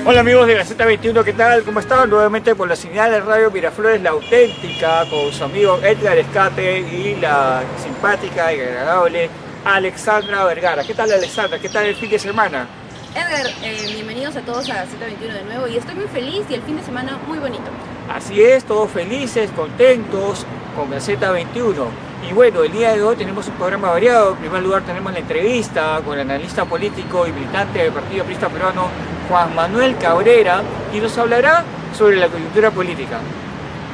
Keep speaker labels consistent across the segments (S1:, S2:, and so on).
S1: Hola amigos de Gaceta 21, ¿qué tal? ¿Cómo están? Nuevamente por la señal de Radio Miraflores, la auténtica, con su amigo Edgar Escate y la simpática y agradable Alexandra Vergara. ¿Qué tal, Alexandra? ¿Qué tal el fin de semana?
S2: Edgar, bienvenidos a todos a Gaceta 21 de nuevo y estoy muy feliz y el fin de semana muy bonito.
S1: Así es, todos felices, contentos con Gaceta 21. Y bueno, el día de hoy tenemos un programa variado. En primer lugar tenemos la entrevista con el analista político y militante del Partido Aprista Peruano, Juan Manuel Cabrera, y nos hablará sobre la coyuntura política.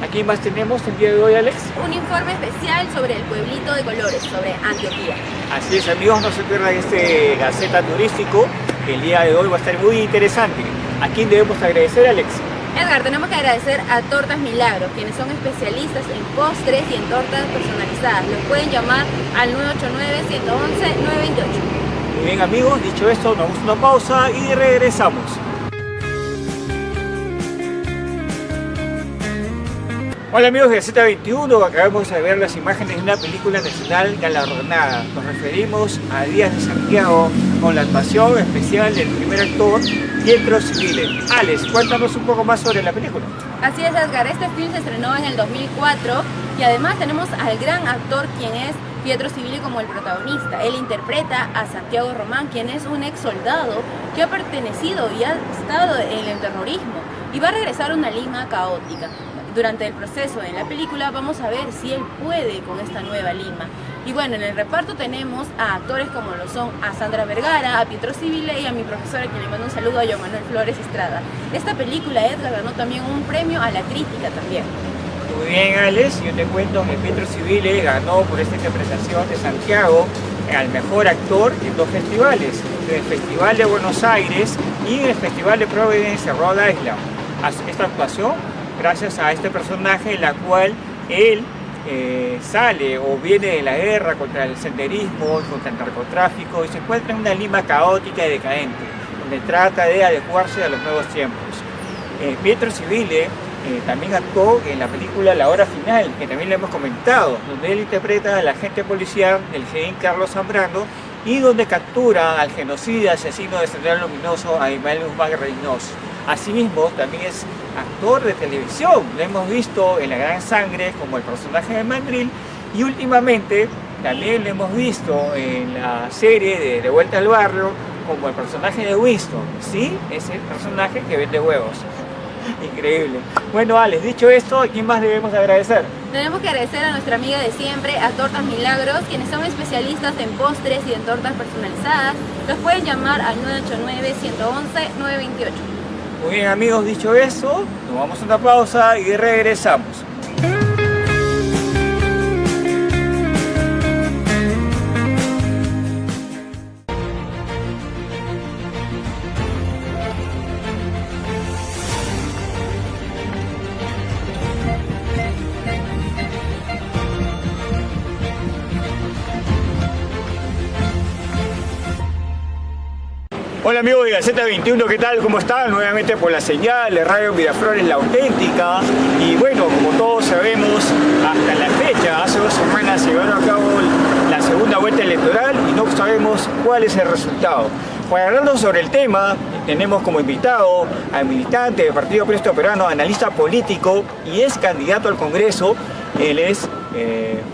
S1: ¿A quién más tenemos el día de hoy, Alex?
S2: Un informe especial sobre el pueblito de colores, sobre Antioquia.
S1: Así es, amigos, no se pierdan este Gaceta turístico, que el día de hoy va a estar muy interesante. ¿A quién debemos agradecer, Alex?
S2: Edgar, tenemos que agradecer a Tortas Milagros, quienes son especialistas en postres y en tortas personalizadas. Los pueden llamar al 989-111-928.
S1: Muy bien, amigos, dicho esto, nos damos una pausa y regresamos. Hola amigos de Gaceta 21, acabamos de ver las imágenes de una película nacional galardonada. Nos referimos a Días de Santiago, con la actuación especial del primer actor, Pietro Civile. Alex, cuéntanos un poco más sobre la película.
S2: Así es, Edgar, este film se estrenó en el 2004 y además tenemos al gran actor quien es Pietro Civile como el protagonista. Él interpreta a Santiago Román, quien es un ex soldado que ha pertenecido y ha estado en el terrorismo y va a regresar a una Lima caótica. Durante el proceso en la película vamos a ver si él puede con esta nueva Lima. Y bueno, en el reparto tenemos a actores como lo son a Sandra Vergara, a Pietro Civile y a mi profesora, quien le mando un saludo, a Joan Manuel Flores Estrada. Esta película, Edgar, ganó también un premio a la crítica también.
S1: Muy bien, Alex, yo te cuento que Pietro Civile ganó por esta interpretación de Santiago al mejor actor en dos festivales, en el Festival de Buenos Aires y en el Festival de Providence, Rhode Island. Esta actuación gracias a este personaje en la cual él sale o viene de la guerra contra el senderismo, contra el narcotráfico y se encuentra en una Lima caótica y decadente, donde trata de adecuarse a los nuevos tiempos. Pietro Civile también actuó en la película La Hora Final, que también le hemos comentado, donde él interpreta al agente policial del Gen Carlos Zambrano y donde captura al genocida asesino de Sendero Luminoso a Ismael Guzmán Reynoso. Asimismo, también es actor de televisión, lo hemos visto en La Gran Sangre como el personaje de Mandril y últimamente también lo hemos visto en la serie de Vuelta al Barrio como el personaje de Winston, ¿sí? Es el personaje que vende huevos. Increíble. Bueno, Alex, dicho esto, ¿a quién más debemos agradecer?
S2: Tenemos que agradecer a nuestra amiga de siempre, a Tortas Milagros, quienes son especialistas en postres y en tortas personalizadas. Los pueden llamar al 989-111-928.
S1: Muy bien, amigos, dicho eso, nos vamos a una pausa y regresamos. Hola amigos de Gaceta 21, ¿qué tal? ¿Cómo están? Nuevamente por la señal de Radio Miraflores, la auténtica. Y bueno, como todos sabemos, hasta la fecha, hace 2 semanas se llevaron a cabo la segunda vuelta electoral y no sabemos cuál es el resultado. Para hablarnos sobre el tema, tenemos como invitado al militante del Partido Aprista Peruano, analista político y es candidato al Congreso. Él es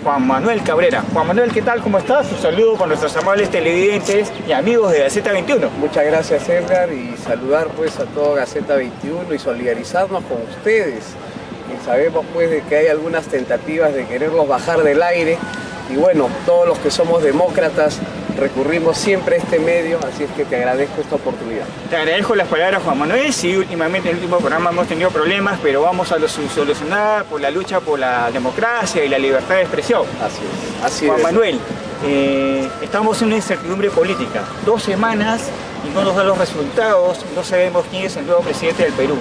S1: Juan Manuel Cabrera. Juan Manuel, ¿qué tal? ¿Cómo estás? Un saludo con nuestros amables televidentes y amigos de Gaceta 21.
S3: Muchas gracias, Edgar, y saludar pues a todo Gaceta 21 y solidarizarnos con ustedes. Y sabemos pues de que hay algunas tentativas de quererlos bajar del aire y bueno, todos los que somos demócratas recurrimos siempre a este medio, así es que te agradezco esta oportunidad.
S1: Te agradezco las palabras, Juan Manuel. Sí, últimamente en el último programa hemos tenido problemas, pero vamos a solucionar por la lucha por la democracia y la libertad de expresión.
S3: Así es.
S1: Juan Manuel, estamos en una incertidumbre política. 2 semanas y no nos dan los resultados, no sabemos quién es el nuevo presidente del Perú.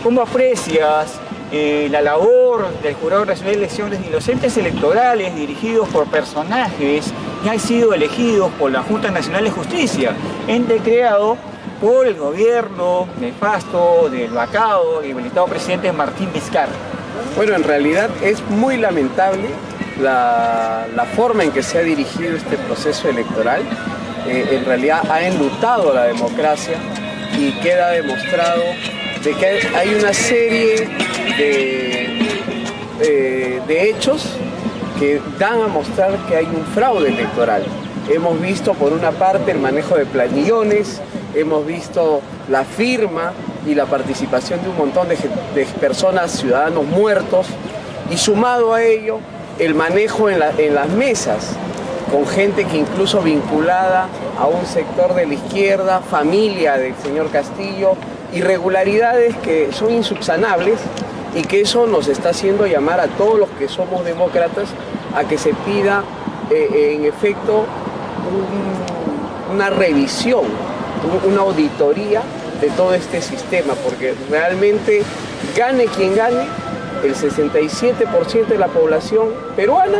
S1: ¿Cómo aprecias la labor del Jurado Nacional de Elecciones y los entes electorales dirigidos por personajes que han sido elegidos por la Junta Nacional de Justicia, ente creado por el gobierno nefasto del vacado y habilitado presidente Martín Vizcarra?
S3: Bueno, en realidad es muy lamentable la forma en que se ha dirigido este proceso electoral. En realidad ha enlutado la democracia. y queda demostrado de que hay una serie de hechos que dan a mostrar que hay un fraude electoral. Hemos visto por una parte el manejo de planillones, hemos visto la firma y la participación de un montón de personas, ciudadanos muertos, y sumado a ello el manejo en las mesas, con gente que incluso vinculada a un sector de la izquierda, familia del señor Castillo, irregularidades que son insubsanables y que eso nos está haciendo llamar a todos los que somos demócratas a que se pida en efecto una revisión, una auditoría de todo este sistema, porque realmente gane quien gane, el 67% de la población peruana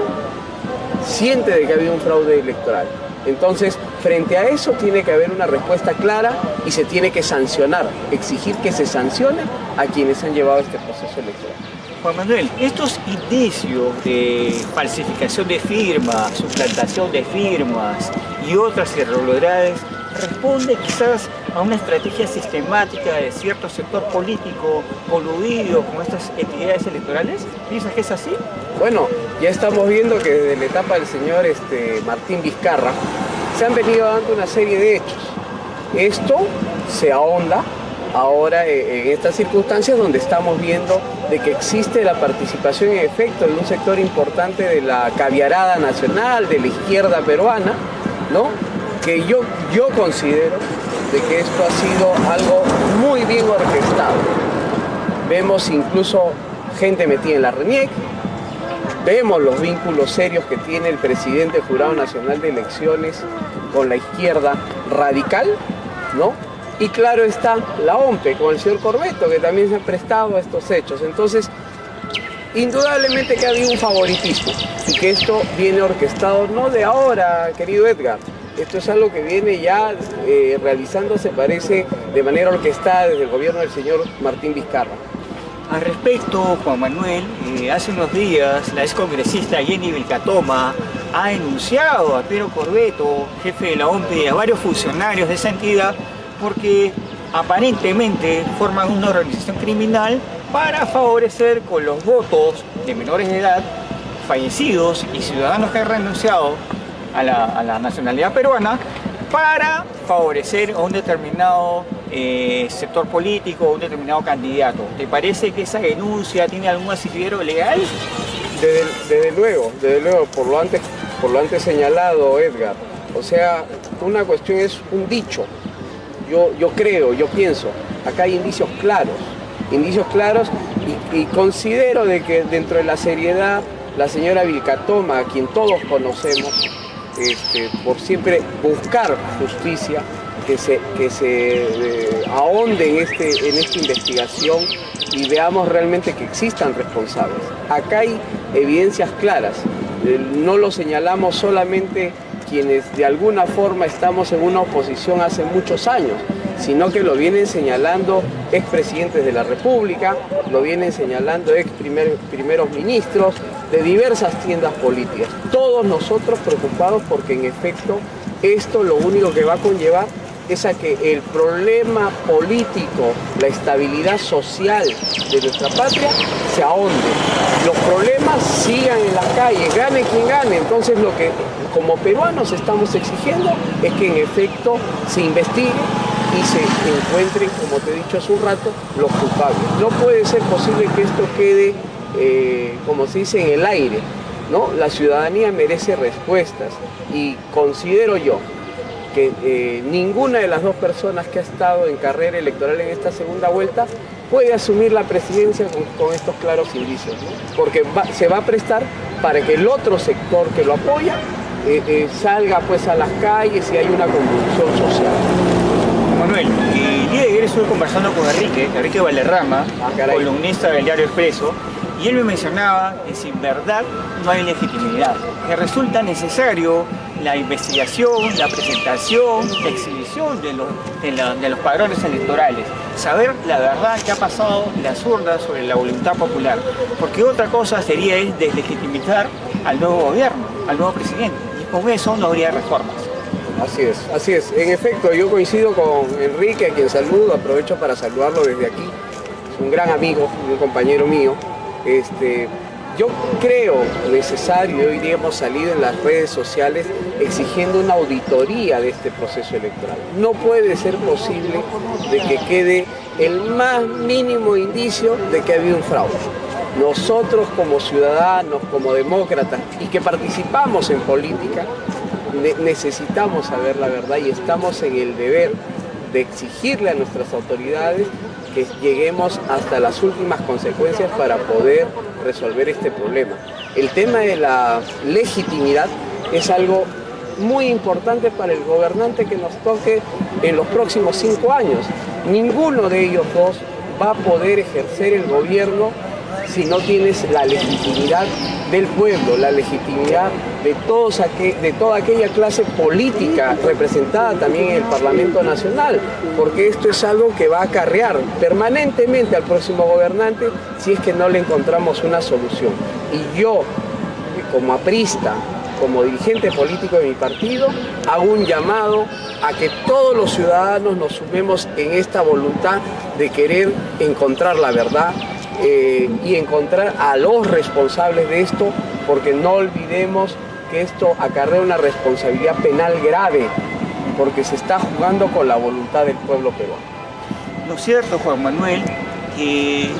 S3: siente de que ha habido un fraude electoral. Entonces, frente a eso tiene que haber una respuesta clara y se tiene que sancionar, exigir que se sancione a quienes han llevado este proceso electoral.
S1: Juan Manuel, estos indicios de falsificación de firmas, suplantación de firmas y otras irregularidades responde quizás a una estrategia sistemática de cierto sector político coludido con estas entidades electorales. ¿Piensas que es así?
S3: Bueno, ya estamos viendo que desde la etapa del señor Martín Vizcarra se han venido dando una serie de hechos. Esto se ahonda ahora en estas circunstancias donde estamos viendo de que existe la participación en efecto de un sector importante de la caviarada nacional, de la izquierda peruana, ¿no? Que yo considero de que esto ha sido algo muy bien orquestado. Vemos incluso gente metida en la RENIEC, vemos los vínculos serios que tiene el presidente del Jurado Nacional de Elecciones con la izquierda radical, ¿no? Y claro está la OMPE con el señor Corbeto, que también se ha prestado a estos hechos. Entonces, indudablemente que ha habido un favoritismo y que esto viene orquestado no de ahora, querido Edgar. Esto es algo que viene ya realizándose, parece, de manera orquestada desde el gobierno del señor Martín Vizcarra.
S1: Al respecto, Juan Manuel, hace unos días la excongresista Jenny Vilcatoma ha denunciado a Piero Corbeto, jefe de la OMPE, y a varios funcionarios de esa entidad porque aparentemente forman una organización criminal para favorecer con los votos de menores de edad, fallecidos y ciudadanos que han renunciado a la nacionalidad peruana para favorecer a un determinado sector político o un determinado candidato. ¿Te parece que esa denuncia tiene algún asidero legal?
S3: Desde luego, por lo antes señalado, Edgar. O sea, una cuestión es un dicho. Yo creo, yo pienso, acá hay indicios claros y considero de que dentro de la seriedad, la señora Vilcatoma, a quien todos conocemos, por siempre buscar justicia, que se ahonde en esta investigación y veamos realmente que existan responsables. Acá hay evidencias claras, no lo señalamos solamente quienes de alguna forma estamos en una oposición hace muchos años, sino que lo vienen señalando expresidentes de la República, lo vienen señalando primeros ministros de diversas tiendas políticas. Todos nosotros preocupados porque en efecto esto lo único que va a conllevar es a que el problema político, la estabilidad social de nuestra patria se ahonde. Los problemas sigan en las calles, gane quien gane. Entonces lo que como peruanos estamos exigiendo es que en efecto se investigue y se encuentren, como te he dicho hace un rato, los culpables. No puede ser posible que esto quede, como se dice, en el aire, ¿no? La ciudadanía merece respuestas y considero yo que ninguna de las dos personas que ha estado en carrera electoral en esta segunda vuelta puede asumir la presidencia con estos claros indicios, ¿no? Porque se va a prestar para que el otro sector que lo apoya salga pues a las calles y hay una convulsión social.
S1: Manuel, el día de ayer estuve conversando con Enrique Valderrama, columnista del Diario Expreso, y él me mencionaba que sin verdad no hay legitimidad, que resulta necesario la investigación, la presentación, la exhibición de los padrones electorales, saber la verdad que ha pasado en las urnas sobre la voluntad popular, porque otra cosa sería deslegitimizar al nuevo gobierno, al nuevo presidente, y con eso no habría reformas.
S3: Así es, así es. En efecto, yo coincido con Enrique, a quien saludo, aprovecho para saludarlo desde aquí. Es un gran amigo, un compañero mío. Yo creo necesario, hoy día hemos salido en las redes sociales exigiendo una auditoría de este proceso electoral. No puede ser posible de que quede el más mínimo indicio de que ha habido un fraude. Nosotros como ciudadanos, como demócratas y que participamos en política, necesitamos saber la verdad y estamos en el deber de exigirle a nuestras autoridades que lleguemos hasta las últimas consecuencias para poder resolver este problema. El tema de la legitimidad es algo muy importante para el gobernante que nos toque en los próximos 5 años. Ninguno de ellos dos va a poder ejercer el gobierno si no tienes la legitimidad del pueblo, la legitimidad de toda aquella clase política representada también en el Parlamento Nacional, porque esto es algo que va a acarrear permanentemente al próximo gobernante si es que no le encontramos una solución. Y yo, como aprista, como dirigente político de mi partido, hago un llamado a que todos los ciudadanos nos sumemos en esta voluntad de querer encontrar la verdad, y encontrar a los responsables de esto, porque no olvidemos que esto acarrea una responsabilidad penal grave, porque se está jugando con la voluntad del pueblo peruano.
S1: ¿No es cierto, Juan Manuel, que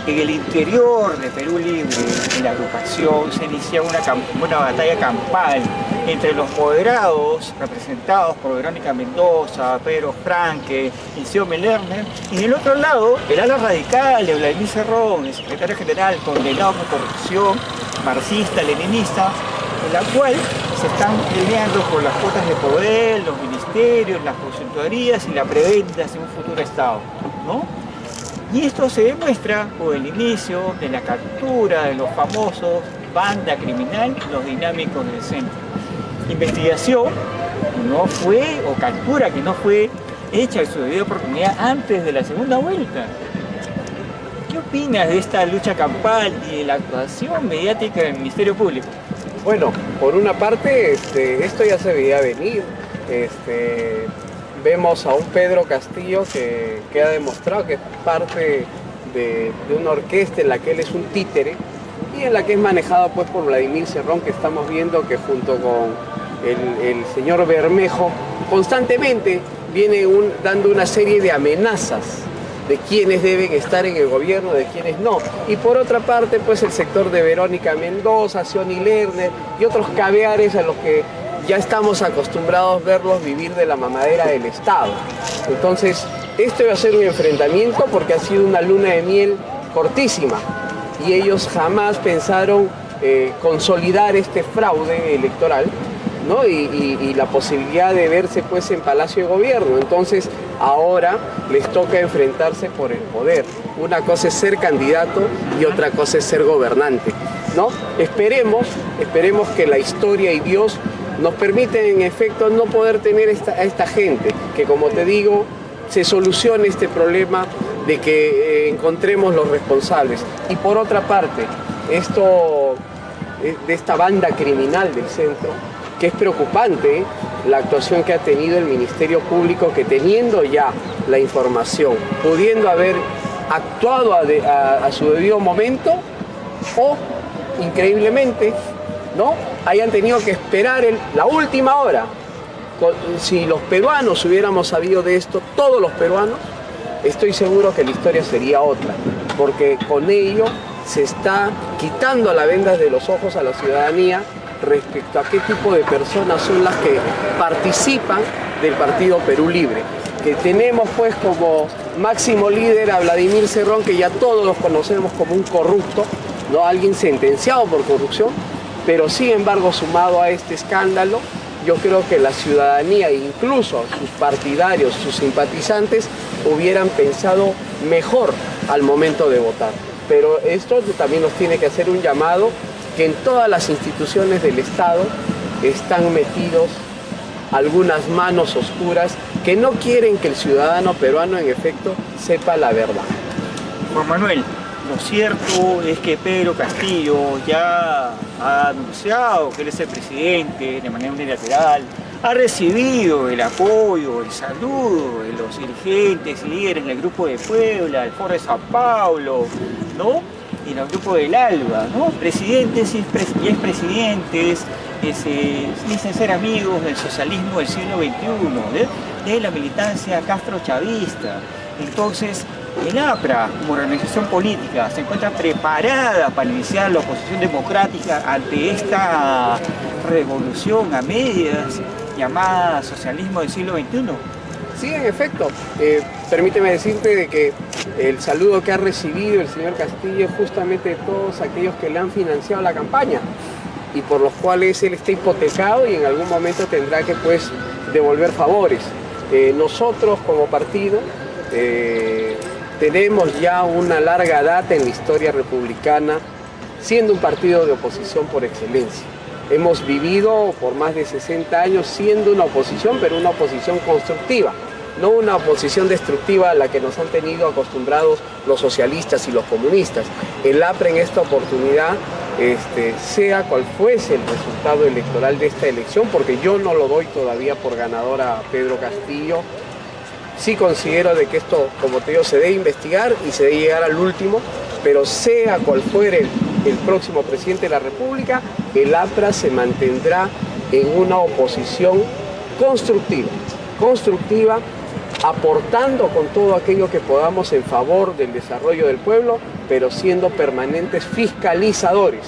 S1: en el interior de Perú Libre, en la agrupación, se inicia una batalla campal entre los moderados, representados por Verónica Mendoza, Pedro Franque, Xiomara Lerner, y del otro lado, el ala radical de Vladimir Cerrón, el secretario general condenado por corrupción, marxista-leninista, en la cual se están peleando por las cuotas de poder, los ministerios, las consultorías y la preventa hacia un futuro Estado, ¿no? Y esto se demuestra por el inicio de la captura de los famosos banda criminal, los dinámicos del centro. Investigación no fue, o captura que no fue hecha en su debida oportunidad antes de la segunda vuelta. ¿Qué opinas de esta lucha campal y de la actuación mediática del Ministerio Público?
S3: Bueno, por una parte, esto ya se veía venir. Vemos a un Pedro Castillo que ha demostrado que es parte de una orquesta en la que él es un títere y en la que es manejado pues por Vladimir Cerrón, que estamos viendo que junto con el señor Bermejo constantemente viene dando una serie de amenazas de quienes deben estar en el gobierno, de quienes no. Y por otra parte, pues el sector de Verónica Mendoza, Xiomara Lerner y otros caviares a los que ya estamos acostumbrados a verlos vivir de la mamadera del Estado. Entonces, esto va a ser un enfrentamiento porque ha sido una luna de miel cortísima y ellos jamás pensaron consolidar este fraude electoral, ¿no? y la posibilidad de verse pues en Palacio de Gobierno. Entonces ahora les toca enfrentarse por el poder. Una cosa es ser candidato y otra cosa es ser gobernante, ¿no? Esperemos que la historia y Dios nos permiten en efecto no poder tener a esta gente, que como te digo, se solucione este problema de que encontremos los responsables. Y por otra parte, de esta banda criminal del centro, que es preocupante la actuación que ha tenido el Ministerio Público, que teniendo ya la información, pudiendo haber actuado a su debido momento, o increíblemente, ¿no?, hayan tenido que esperar la última hora. Si los peruanos hubiéramos sabido de esto, todos los peruanos, estoy seguro que la historia sería otra, porque con ello se está quitando la venda de los ojos a la ciudadanía respecto a qué tipo de personas son las que participan del Partido Perú Libre, que tenemos pues como máximo líder a Vladimir Cerrón, que ya todos los conocemos como un corrupto, no alguien sentenciado por corrupción, pero sin embargo, sumado a este escándalo, yo creo que la ciudadanía, incluso sus partidarios, sus simpatizantes, hubieran pensado mejor al momento de votar. Pero esto también nos tiene que hacer un llamado, que en todas las instituciones del Estado están metidos algunas manos oscuras que no quieren que el ciudadano peruano en efecto sepa la verdad.
S1: Juan Manuel, lo cierto es que Pedro Castillo ya ha anunciado que él es el presidente de manera unilateral ha recibido el apoyo, el saludo de los dirigentes, líderes del Grupo de Puebla, el Foro de Sao Paulo, ¿no? Y el Grupo del ALBA, ¿no? Presidentes y expresidentes dicen ser amigos del socialismo del siglo XXI, de la militancia castrochavista. Entonces, el APRA, como organización política, se encuentra preparada para iniciar la oposición democrática ante esta revolución a medias llamada socialismo del siglo XXI.
S3: Sí, en efecto. Permíteme decirte de que el saludo que ha recibido el señor Castillo es justamente de todos aquellos que le han financiado la campaña y por los cuales él está hipotecado y en algún momento tendrá que pues devolver favores. Nosotros como partido tenemos ya una larga data en la historia republicana siendo un partido de oposición por excelencia. Hemos vivido por más de 60 años siendo una oposición, pero una oposición constructiva, no una oposición destructiva a la que nos han tenido acostumbrados los socialistas y los comunistas. El APRA en esta oportunidad, sea cual fuese el resultado electoral de esta elección, porque yo no lo doy todavía por ganador a Pedro Castillo, sí considero de que esto, como te digo, se debe investigar y se debe llegar al último, pero sea cual fuere el próximo presidente de la República, el APRA se mantendrá en una oposición constructiva, aportando con todo aquello que podamos en favor del desarrollo del pueblo, pero siendo permanentes fiscalizadores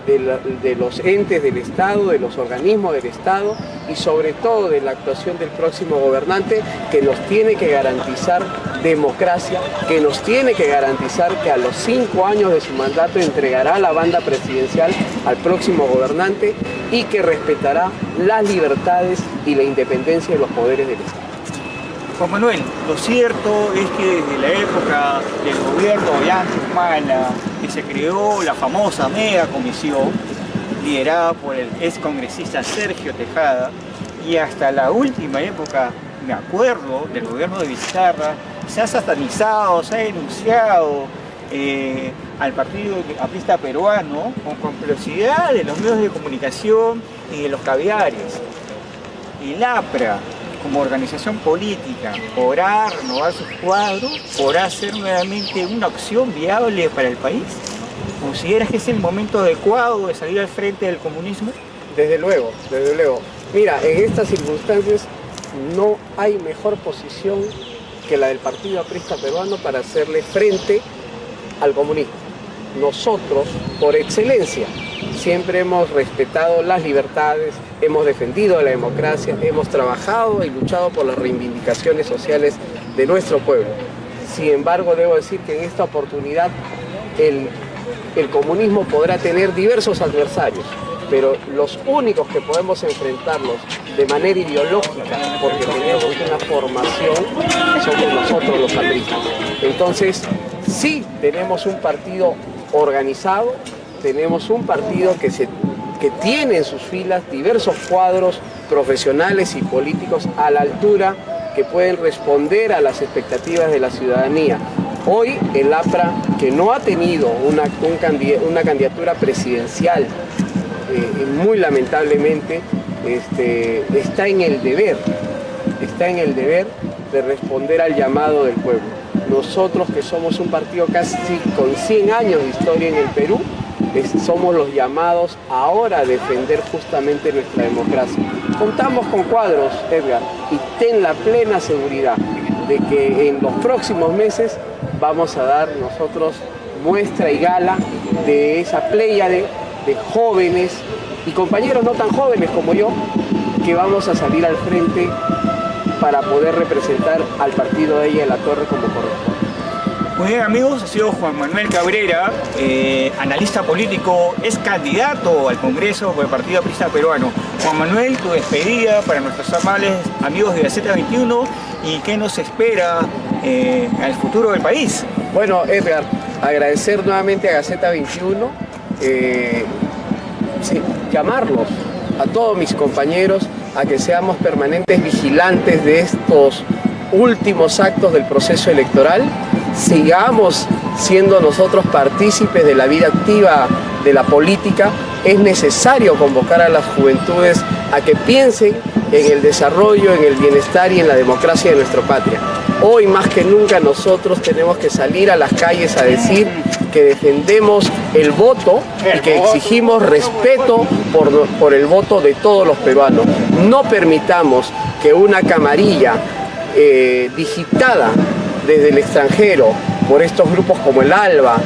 S3: de los entes del Estado, de los organismos del Estado y sobre todo de la actuación del próximo gobernante, que nos tiene que garantizar democracia, que nos tiene que garantizar que a los 5 años de su mandato entregará la banda presidencial al próximo gobernante y que respetará las libertades y la independencia de los poderes del Estado.
S1: Juan Manuel, lo cierto es que desde la época del gobierno de Ollanta Humala, que se creó la famosa mega comisión, liderada por el excongresista Sergio Tejada, y hasta la última época, me acuerdo, del gobierno de Vizcarra, se ha satanizado, se ha denunciado al partido aprista peruano con complicidad de los medios de comunicación y de los caviares. El APRA, como organización política, podrá renovar sus cuadros, podrá ser nuevamente una opción viable para el país. ¿Consideras que es el momento adecuado de salir al frente del comunismo?
S3: Desde luego, desde luego. Mira, en estas circunstancias no hay mejor posición que la del Partido Aprista Peruano para hacerle frente al comunismo. Nosotros, por excelencia, siempre hemos respetado las libertades, hemos defendido la democracia, hemos trabajado y luchado por las reivindicaciones sociales de nuestro pueblo. Sin embargo, debo decir que en esta oportunidad el comunismo podrá tener diversos adversarios, pero los únicos que podemos enfrentarlos de manera ideológica, porque tenemos una formación, somos nosotros los apristas. Entonces, sí tenemos un partido organizado, tenemos un partido que tiene en sus filas diversos cuadros profesionales y políticos a la altura que pueden responder a las expectativas de la ciudadanía. Hoy el APRA, que no ha tenido una candidatura presidencial, muy lamentablemente, está en el deber de responder al llamado del pueblo. Nosotros, que somos un partido casi con 100 años de historia en el Perú, somos los llamados ahora a defender justamente nuestra democracia. Contamos con cuadros, Edgar, y ten la plena seguridad de que en los próximos meses vamos a dar nosotros muestra y gala de esa pléyade de jóvenes y compañeros no tan jóvenes como yo, que vamos a salir al frente para poder representar al partido de ella en la Torre como corresponde.
S1: Muy bien, amigos, ha sido Juan Manuel Cabrera, analista político, es candidato al Congreso por el Partido Aprista Peruano. Juan Manuel, tu despedida para nuestros amables amigos de Gaceta 21 y qué nos espera al futuro del país.
S3: Bueno, Edgar, agradecer nuevamente a Gaceta 21, llamarlos a todos mis compañeros a que seamos permanentes vigilantes de estos últimos actos del proceso electoral, sigamos siendo nosotros partícipes de la vida activa de la política. Es necesario convocar a las juventudes a que piensen en el desarrollo, en el bienestar y en la democracia de nuestra patria. Hoy más que nunca nosotros tenemos que salir a las calles a decir que defendemos el voto y que exigimos respeto por el voto de todos los peruanos. No permitamos que una camarilla digitada desde el extranjero por estos grupos como el ALBA,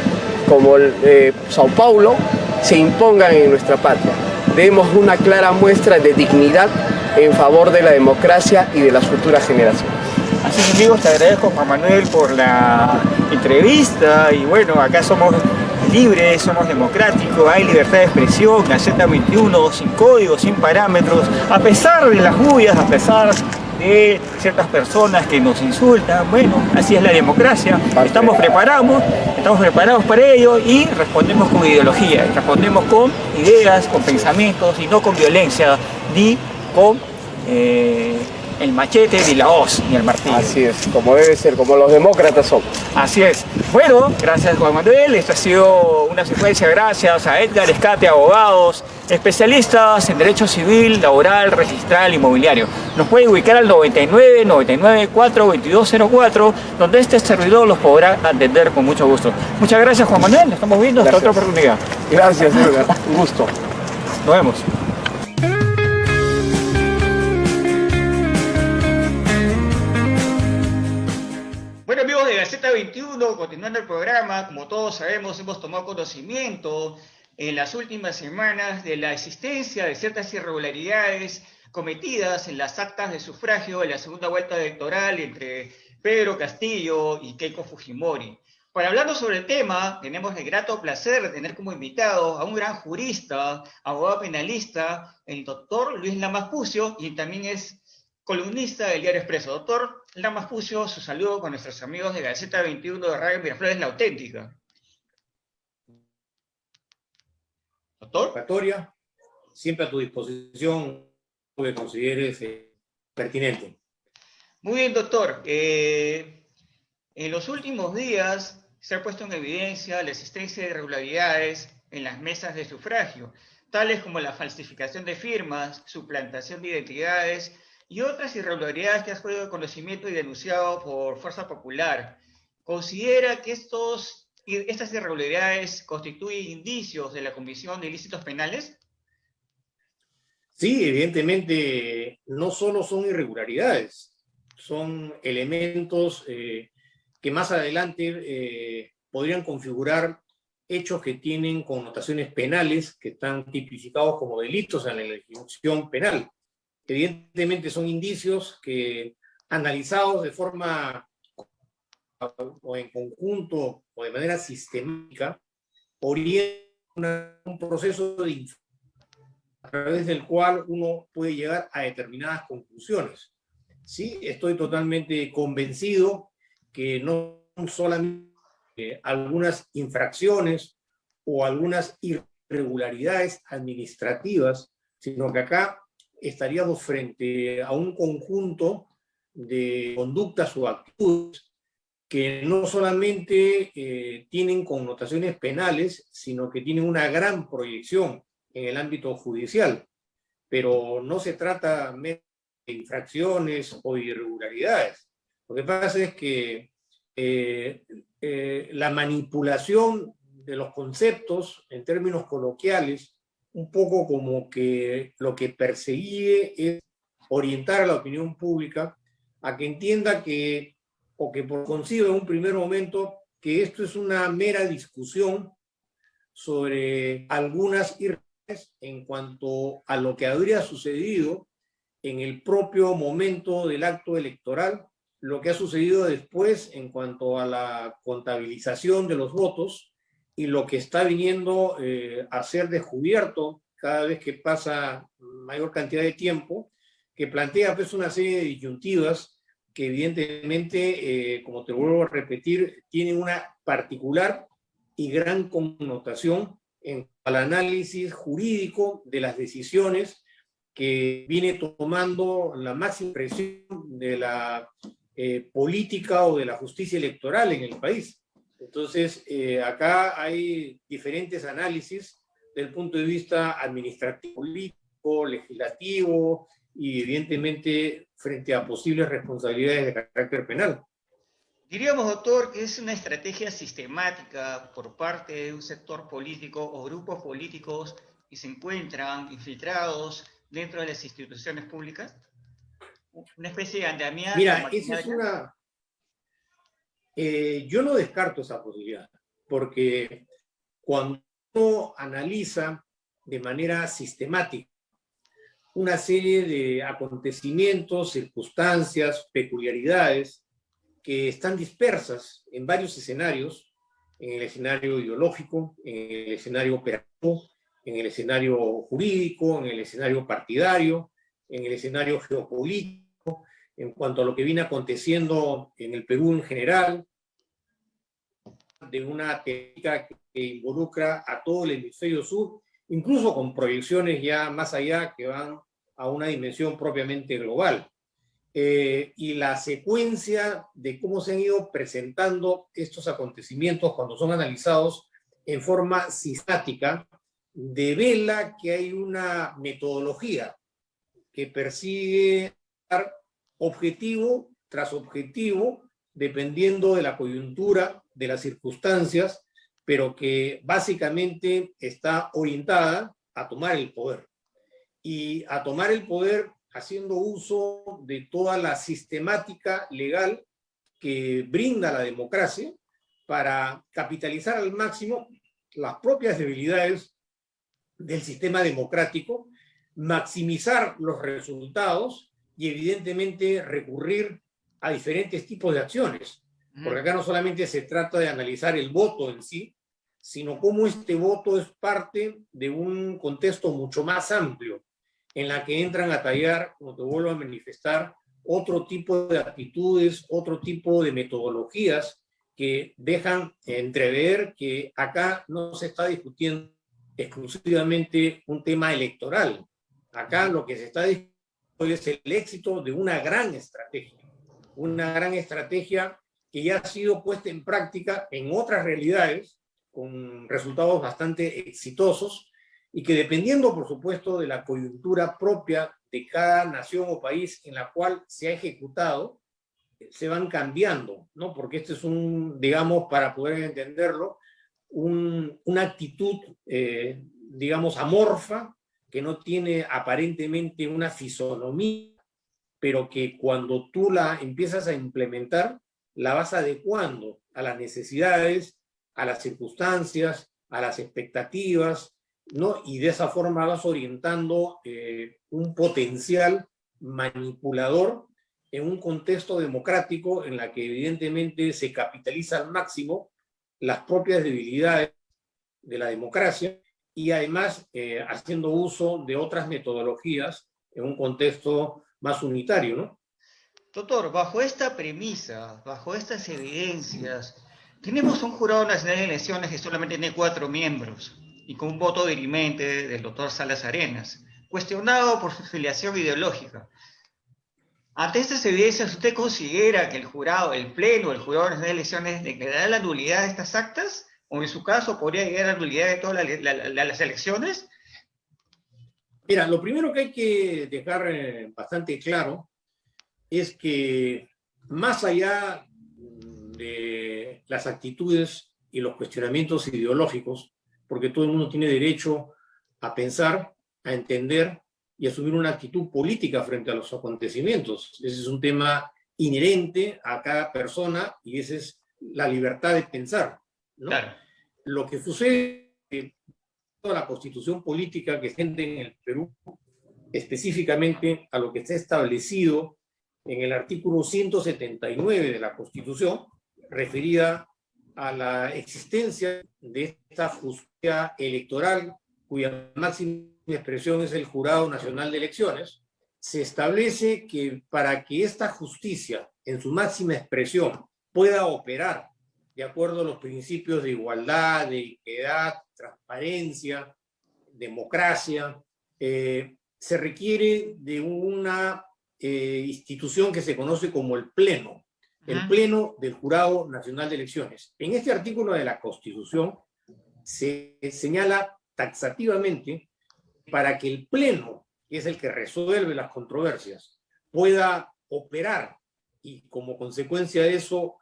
S3: como el Sao Paulo, se impongan en nuestra patria. Demos una clara muestra de dignidad en favor de la democracia y de las futuras generaciones.
S1: Así es, amigos, te agradezco, Juan Manuel, por la entrevista. Y bueno, acá somos libres, somos democráticos, hay libertad de expresión, Gaceta 21, sin códigos, sin parámetros, a pesar de las lluvias, a pesar de ciertas personas que nos insultan. Bueno, así es la democracia, estamos preparados para ello y respondemos con ideología, respondemos con ideas, con pensamientos y no con violencia, ni con el machete, ni la hoz, ni el martillo.
S3: Así es, como debe ser, como los demócratas son.
S1: Así es. Bueno, gracias Juan Manuel, esto ha sido una secuencia gracias a Edgar Escate Abogados, especialistas en derecho civil, laboral, registral, inmobiliario. Nos pueden ubicar al 99 99 4 2204, donde este servidor los podrá atender con mucho gusto. Muchas gracias Juan Manuel, nos estamos viendo hasta otra oportunidad.
S3: Gracias, Edgar, un gusto.
S1: Nos vemos. Bueno, amigos de Gaceta 21, continuando el programa, como todos sabemos, hemos tomado conocimiento en las últimas semanas de la existencia de ciertas irregularidades cometidas en las actas de sufragio de la segunda vuelta electoral entre Pedro Castillo y Keiko Fujimori. Para hablarnos sobre el tema, tenemos el grato placer de tener como invitado a un gran jurista, abogado penalista, el doctor Luis Lamas Pucio, y también es columnista del Diario Expreso. Doctor Lamas Pucio, su saludo con nuestros amigos de Gaceta 21 de Radio Miraflores, La Auténtica.
S4: Doctor. Siempre a tu disposición, lo que consideres pertinente.
S1: Muy bien, doctor. En los últimos días se ha puesto en evidencia la existencia de irregularidades en las mesas de sufragio, tales como la falsificación de firmas, suplantación de identidades y otras irregularidades que has podido conocimiento y denunciado por Fuerza Popular. ¿Considera que estas irregularidades constituyen indicios de la comisión de ilícitos penales?
S4: Sí, evidentemente no solo son irregularidades, son elementos que más adelante podrían configurar hechos que tienen connotaciones penales, que están tipificados como delitos en la legislación penal. Evidentemente son indicios que, analizados de forma o en conjunto o de manera sistemática, orientan un proceso a través del cual uno puede llegar a determinadas conclusiones. Sí, estoy totalmente convencido que no solamente algunas infracciones o algunas irregularidades administrativas, sino que acá estaríamos frente a un conjunto de conductas o actitudes que no solamente tienen connotaciones penales, sino que tienen una gran proyección en el ámbito judicial. Pero no se trata de infracciones o irregularidades. Lo que pasa es que la manipulación de los conceptos en términos coloquiales, un poco como que lo que persigue es orientar a la opinión pública a que entienda que, o que concibe en un primer momento, que esto es una mera discusión sobre algunas irregularidades en cuanto a lo que habría sucedido en el propio momento del acto electoral, lo que ha sucedido después en cuanto a la contabilización de los votos y lo que está viniendo a ser descubierto cada vez que pasa mayor cantidad de tiempo, que plantea pues una serie de disyuntivas que evidentemente, como te vuelvo a repetir, tienen una particular y gran connotación en el análisis jurídico de las decisiones que viene tomando la máxima presión de la política o de la justicia electoral en el país. Entonces, acá hay diferentes análisis del punto de vista administrativo, político, legislativo, y evidentemente frente a posibles responsabilidades de carácter penal.
S1: Diríamos, doctor, que es una estrategia sistemática por parte de un sector político o grupos políticos que se encuentran infiltrados dentro de las instituciones públicas. Una especie de andamiaje.
S4: Mira, esa es una... yo no descarto esa posibilidad, porque cuando uno analiza de manera sistemática una serie de acontecimientos, circunstancias, peculiaridades que están dispersas en varios escenarios, en el escenario ideológico, en el escenario operativo, en el escenario jurídico, en el escenario partidario, en el escenario geopolítico, en cuanto a lo que viene aconteciendo en el Perú en general, de una temática que involucra a todo el hemisferio sur, incluso con proyecciones ya más allá que van a una dimensión propiamente global. Y la secuencia de cómo se han ido presentando estos acontecimientos cuando son analizados en forma sistemática devela que hay una metodología que persigue dar objetivo tras objetivo dependiendo de la coyuntura, de las circunstancias, pero que básicamente está orientada a tomar el poder. Y a tomar el poder haciendo uso de toda la sistemática legal que brinda la democracia para capitalizar al máximo las propias debilidades del sistema democrático, maximizar los resultados y evidentemente recurrir a diferentes tipos de acciones. Porque acá no solamente se trata de analizar el voto en sí, sino cómo este voto es parte de un contexto mucho más amplio, en la que entran a tallar, como te vuelvo a manifestar, otro tipo de actitudes, otro tipo de metodologías que dejan entrever que acá no se está discutiendo exclusivamente un tema electoral. Acá lo que se está discutiendo es el éxito de una gran estrategia que ya ha sido puesta en práctica en otras realidades con resultados bastante exitosos y que dependiendo, por supuesto, de la coyuntura propia de cada nación o país en la cual se ha ejecutado, se van cambiando, ¿no? Porque este es digamos, para poder entenderlo, una actitud, digamos, amorfa, que no tiene aparentemente una fisonomía, pero que cuando tú la empiezas a implementar, la vas adecuando a las necesidades, a las circunstancias, a las expectativas, ¿no? Y de esa forma vas orientando un potencial manipulador en un contexto democrático en la que evidentemente se capitaliza al máximo las propias debilidades de la democracia y además haciendo uso de otras metodologías en un contexto más unitario, ¿no?
S1: Doctor, bajo esta premisa, bajo estas evidencias, tenemos un jurado nacional de elecciones que solamente tiene 4 miembros y con un voto dirimente del doctor Salas Arenas, cuestionado por su filiación ideológica. Ante estas evidencias, ¿usted considera que el jurado, el Pleno, el Jurado Nacional de Elecciones declarará la nulidad de estas actas? ¿O en su caso podría llegar a la nulidad de todas las elecciones?
S4: Mira, lo primero que hay que dejar bastante claro es que más allá de las actitudes y los cuestionamientos ideológicos, porque todo el mundo tiene derecho a pensar, a entender y asumir una actitud política frente a los acontecimientos. Ese es un tema inherente a cada persona y esa es la libertad de pensar, ¿no?
S1: Claro.
S4: Lo que sucede en toda la constitución política que existe en el Perú, específicamente a lo que está establecido en el artículo 179 de la Constitución, referida a la existencia de esta justicia electoral, cuya máxima expresión es el Jurado Nacional de Elecciones, se establece que para que esta justicia, en su máxima expresión, pueda operar de acuerdo a los principios de igualdad, de equidad, transparencia, democracia, se requiere de una institución que se conoce como el Pleno, el Pleno del Jurado Nacional de Elecciones. En este artículo de la Constitución se señala taxativamente para que el Pleno que es el que resuelve las controversias, pueda operar y como consecuencia de eso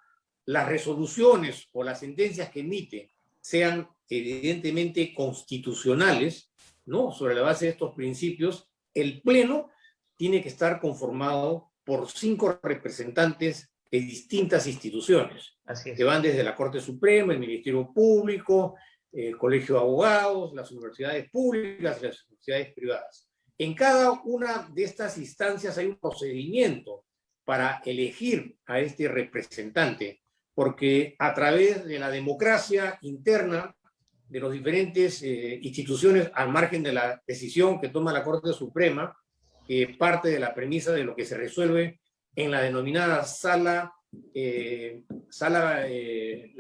S4: las resoluciones o las sentencias que emite sean evidentemente constitucionales, ¿no? Sobre la base de estos principios, el Pleno tiene que estar conformado por 5 representantes de distintas instituciones,
S1: Así es.
S4: que van desde la Corte Suprema, el Ministerio Público, el Colegio de Abogados, las universidades públicas y las universidades privadas. En cada una de estas instancias hay un procedimiento para elegir a este representante, porque a través de la democracia interna de las diferentes instituciones, al margen de la decisión que toma la Corte Suprema, que parte de la premisa de lo que se resuelve en la denominada la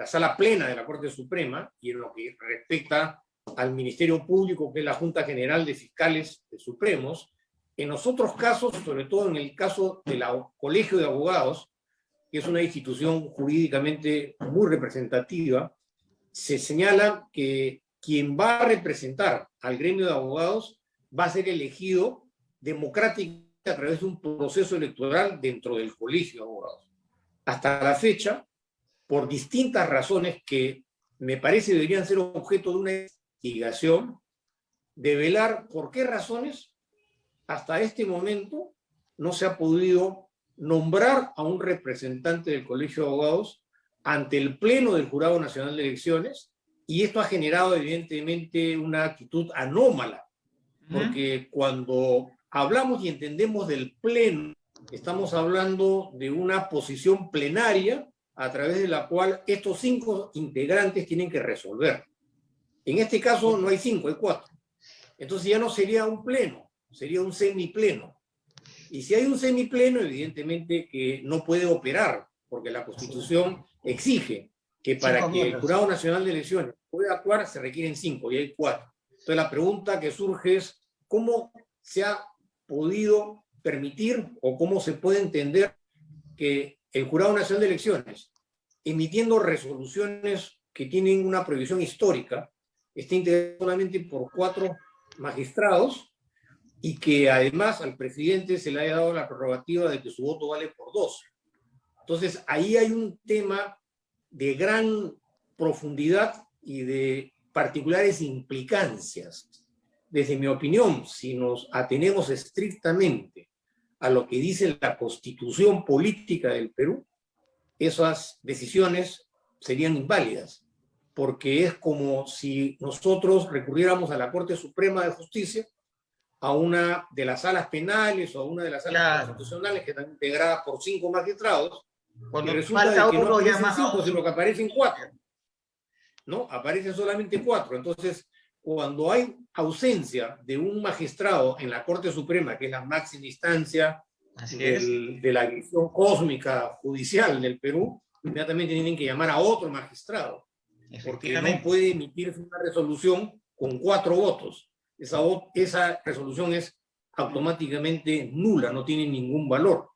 S4: sala plena de la Corte Suprema, y en lo que respecta al Ministerio Público, que es la Junta General de Fiscales Supremos. En los otros casos, sobre todo en el caso del Colegio de Abogados, que es una institución jurídicamente muy representativa, se señala que quien va a representar al gremio de abogados va a ser elegido democráticamente a través de un proceso electoral dentro del Colegio de Abogados. Hasta la fecha, por distintas razones que me parece deberían ser objeto de una investigación, de velar por qué razones hasta este momento no se ha podido nombrar a un representante del Colegio de Abogados ante el Pleno del Jurado Nacional de Elecciones, y esto ha generado evidentemente una actitud anómala, porque cuando hablamos y entendemos del Pleno, estamos hablando de una posición plenaria a través de la cual estos 5 integrantes tienen que resolver. En este caso no hay 5, hay 4. Entonces ya no sería un pleno, sería un semipleno. Y si hay un semipleno, evidentemente que no puede operar, porque la Constitución exige que para que el Jurado Nacional de Elecciones pueda actuar se requieren 5 y hay 4. Entonces la pregunta que surge es cómo se ha podido permitir o cómo se puede entender que el Jurado Nacional de Elecciones, emitiendo resoluciones que tienen una prohibición histórica, esté integrado solamente por 4 magistrados, y que además al presidente se le haya dado la prerrogativa de que su voto vale por 2. Entonces, ahí hay un tema de gran profundidad y de particulares implicancias. Desde mi opinión, si nos atenemos estrictamente a lo que dice la Constitución Política del Perú, esas decisiones serían inválidas, porque es como si nosotros recurriéramos a la Corte Suprema de Justicia, a una de las salas penales o a una de las salas constitucionales que están integradas por 5 magistrados,
S1: Cuando
S4: y resulta
S1: falta
S4: de que no
S1: uno,
S4: aparecen
S1: llama
S4: 5, sino que aparecen 4. ¿No? Aparecen solamente 4. Entonces, cuando hay ausencia de un magistrado en la Corte Suprema, que es la máxima instancia de la división cósmica judicial del Perú, inmediatamente tienen que llamar a otro magistrado, porque no puede emitirse una resolución con 4 votos. Esa resolución es automáticamente nula, no tiene ningún valor.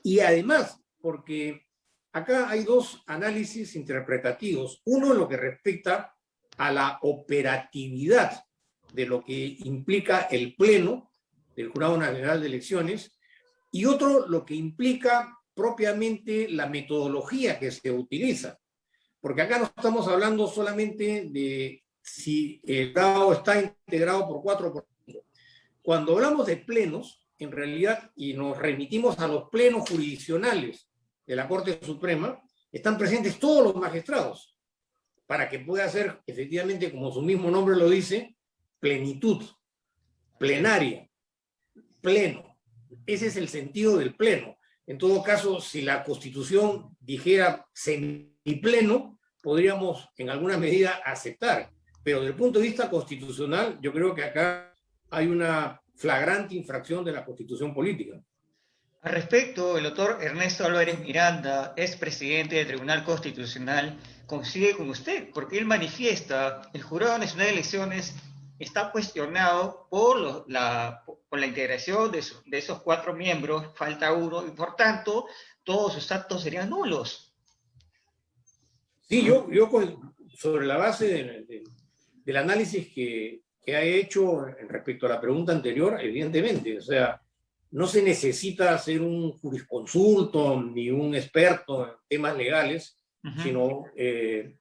S4: Y además, porque acá hay 2 análisis interpretativos. Uno, lo que respecta a la operatividad de lo que implica el Pleno del Jurado Nacional de Elecciones, y otro, lo que implica propiamente la metodología que se utiliza. Porque acá no estamos hablando solamente de si el jurado está integrado por 4 o por 5. Cuando hablamos de plenos, en realidad, y nos remitimos a los plenos jurisdiccionales de la Corte Suprema, están presentes todos los magistrados, para que pueda ser, efectivamente, como su mismo nombre lo dice, plenitud, plenaria, pleno. Ese es el sentido del pleno. En todo caso, si la Constitución dijera semipleno, podríamos en alguna medida aceptar. Pero desde el punto de vista constitucional, yo creo que acá hay una flagrante infracción de la Constitución política.
S1: Al respecto, el doctor Ernesto Álvarez Miranda, expresidente del Tribunal Constitucional, coincide con usted, porque él manifiesta el Jurado Nacional de Elecciones está cuestionado por la integración de esos 4 miembros, falta uno, y por tanto, todos sus actos serían nulos.
S4: Sí, yo sobre la base del análisis que que ha hecho respecto a la pregunta anterior, evidentemente. O sea, no se necesita ser un jurisconsulto ni un experto en temas legales, sino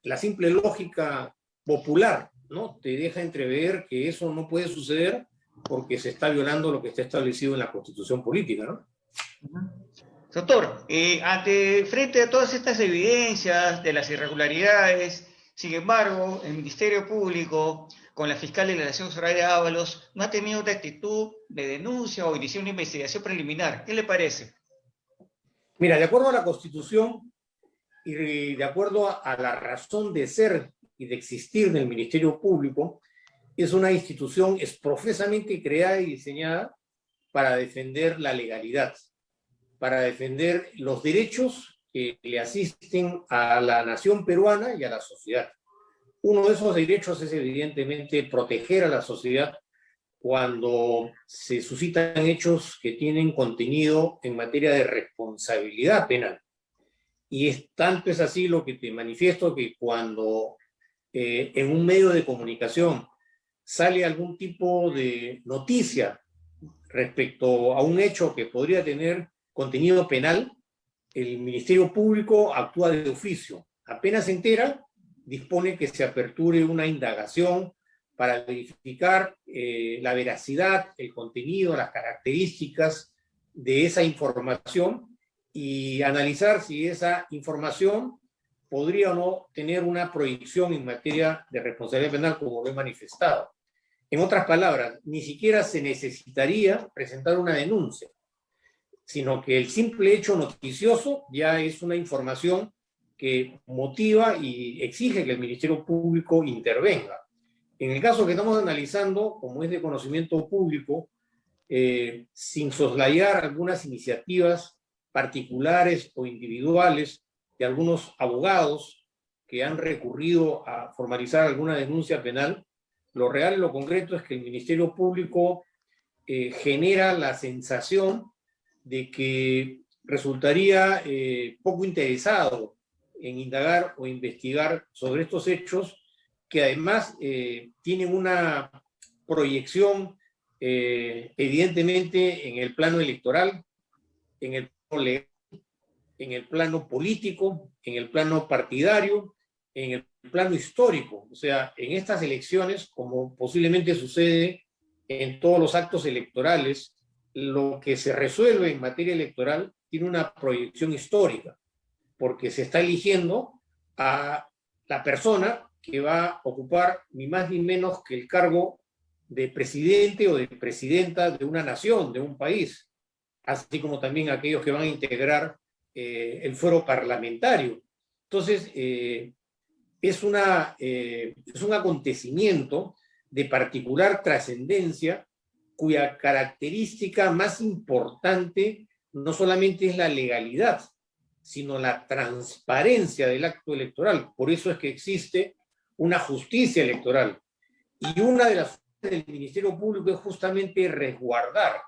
S4: la simple lógica popular, ¿no? Te deja entrever que eso no puede suceder porque se está violando lo que está establecido en la Constitución política, ¿no?
S1: Doctor, frente a todas estas evidencias de las irregularidades, sin embargo, el Ministerio Público, con la fiscal de la Nación, Soraya Ábalos, no ha tenido otra actitud de denuncia o inició una investigación preliminar. ¿Qué le parece?
S4: Mira, de acuerdo a la Constitución y de acuerdo a la razón de ser y de existir del Ministerio Público, es una institución profesamente creada y diseñada para defender la legalidad, para defender los derechos que le asisten a la nación peruana y a la sociedad. Uno de esos derechos es evidentemente proteger a la sociedad cuando se suscitan hechos que tienen contenido en materia de responsabilidad penal. Y tanto es así lo que te manifiesto que cuando en un medio de comunicación sale algún tipo de noticia respecto a un hecho que podría tener contenido penal, el Ministerio Público actúa de oficio. Apenas se entera, dispone que se aperture una indagación para verificar la veracidad, el contenido, las características de esa información y analizar si esa información podría o no tener una proyección en materia de responsabilidad penal, como lo he manifestado. En otras palabras, ni siquiera se necesitaría presentar una denuncia, sino que el simple hecho noticioso ya es una información que motiva y exige que el Ministerio Público intervenga. En el caso que estamos analizando, como es de conocimiento público, sin soslayar algunas iniciativas particulares o individuales de algunos abogados que han recurrido a formalizar alguna denuncia penal, lo real y lo concreto es que el Ministerio Público genera la sensación de que resultaría poco interesado en indagar o investigar sobre estos hechos que además tienen una proyección evidentemente en el plano electoral, en el plano legal, en el plano político, en el plano partidario, en el plano histórico. O sea, en estas elecciones, como posiblemente sucede en todos los actos electorales, lo que se resuelve en materia electoral tiene una proyección histórica, porque se está eligiendo a la persona que va a ocupar ni más ni menos que el cargo de presidente o de presidenta de una nación, de un país, así como también aquellos que van a integrar el fuero parlamentario. Entonces, es un acontecimiento de particular trascendencia cuya característica más importante no solamente es la legalidad, sino la transparencia del acto electoral. Por eso es que existe una justicia electoral. Y una de las funciones del Ministerio Público es justamente resguardar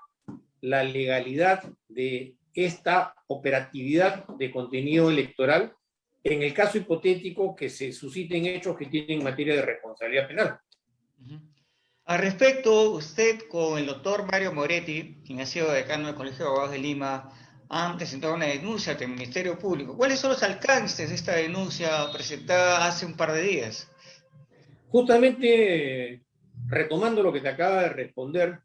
S4: la legalidad de esta operatividad de contenido electoral en el caso hipotético que se susciten hechos que tienen materia de responsabilidad penal.
S1: Al respecto, usted con el doctor Mario Moretti, quien ha sido decano del Colegio de Abogados de Lima, han presentado una denuncia ante el Ministerio Público. ¿Cuáles son los alcances de esta denuncia presentada hace un par de días?
S4: Justamente, retomando lo que te acaba de responder,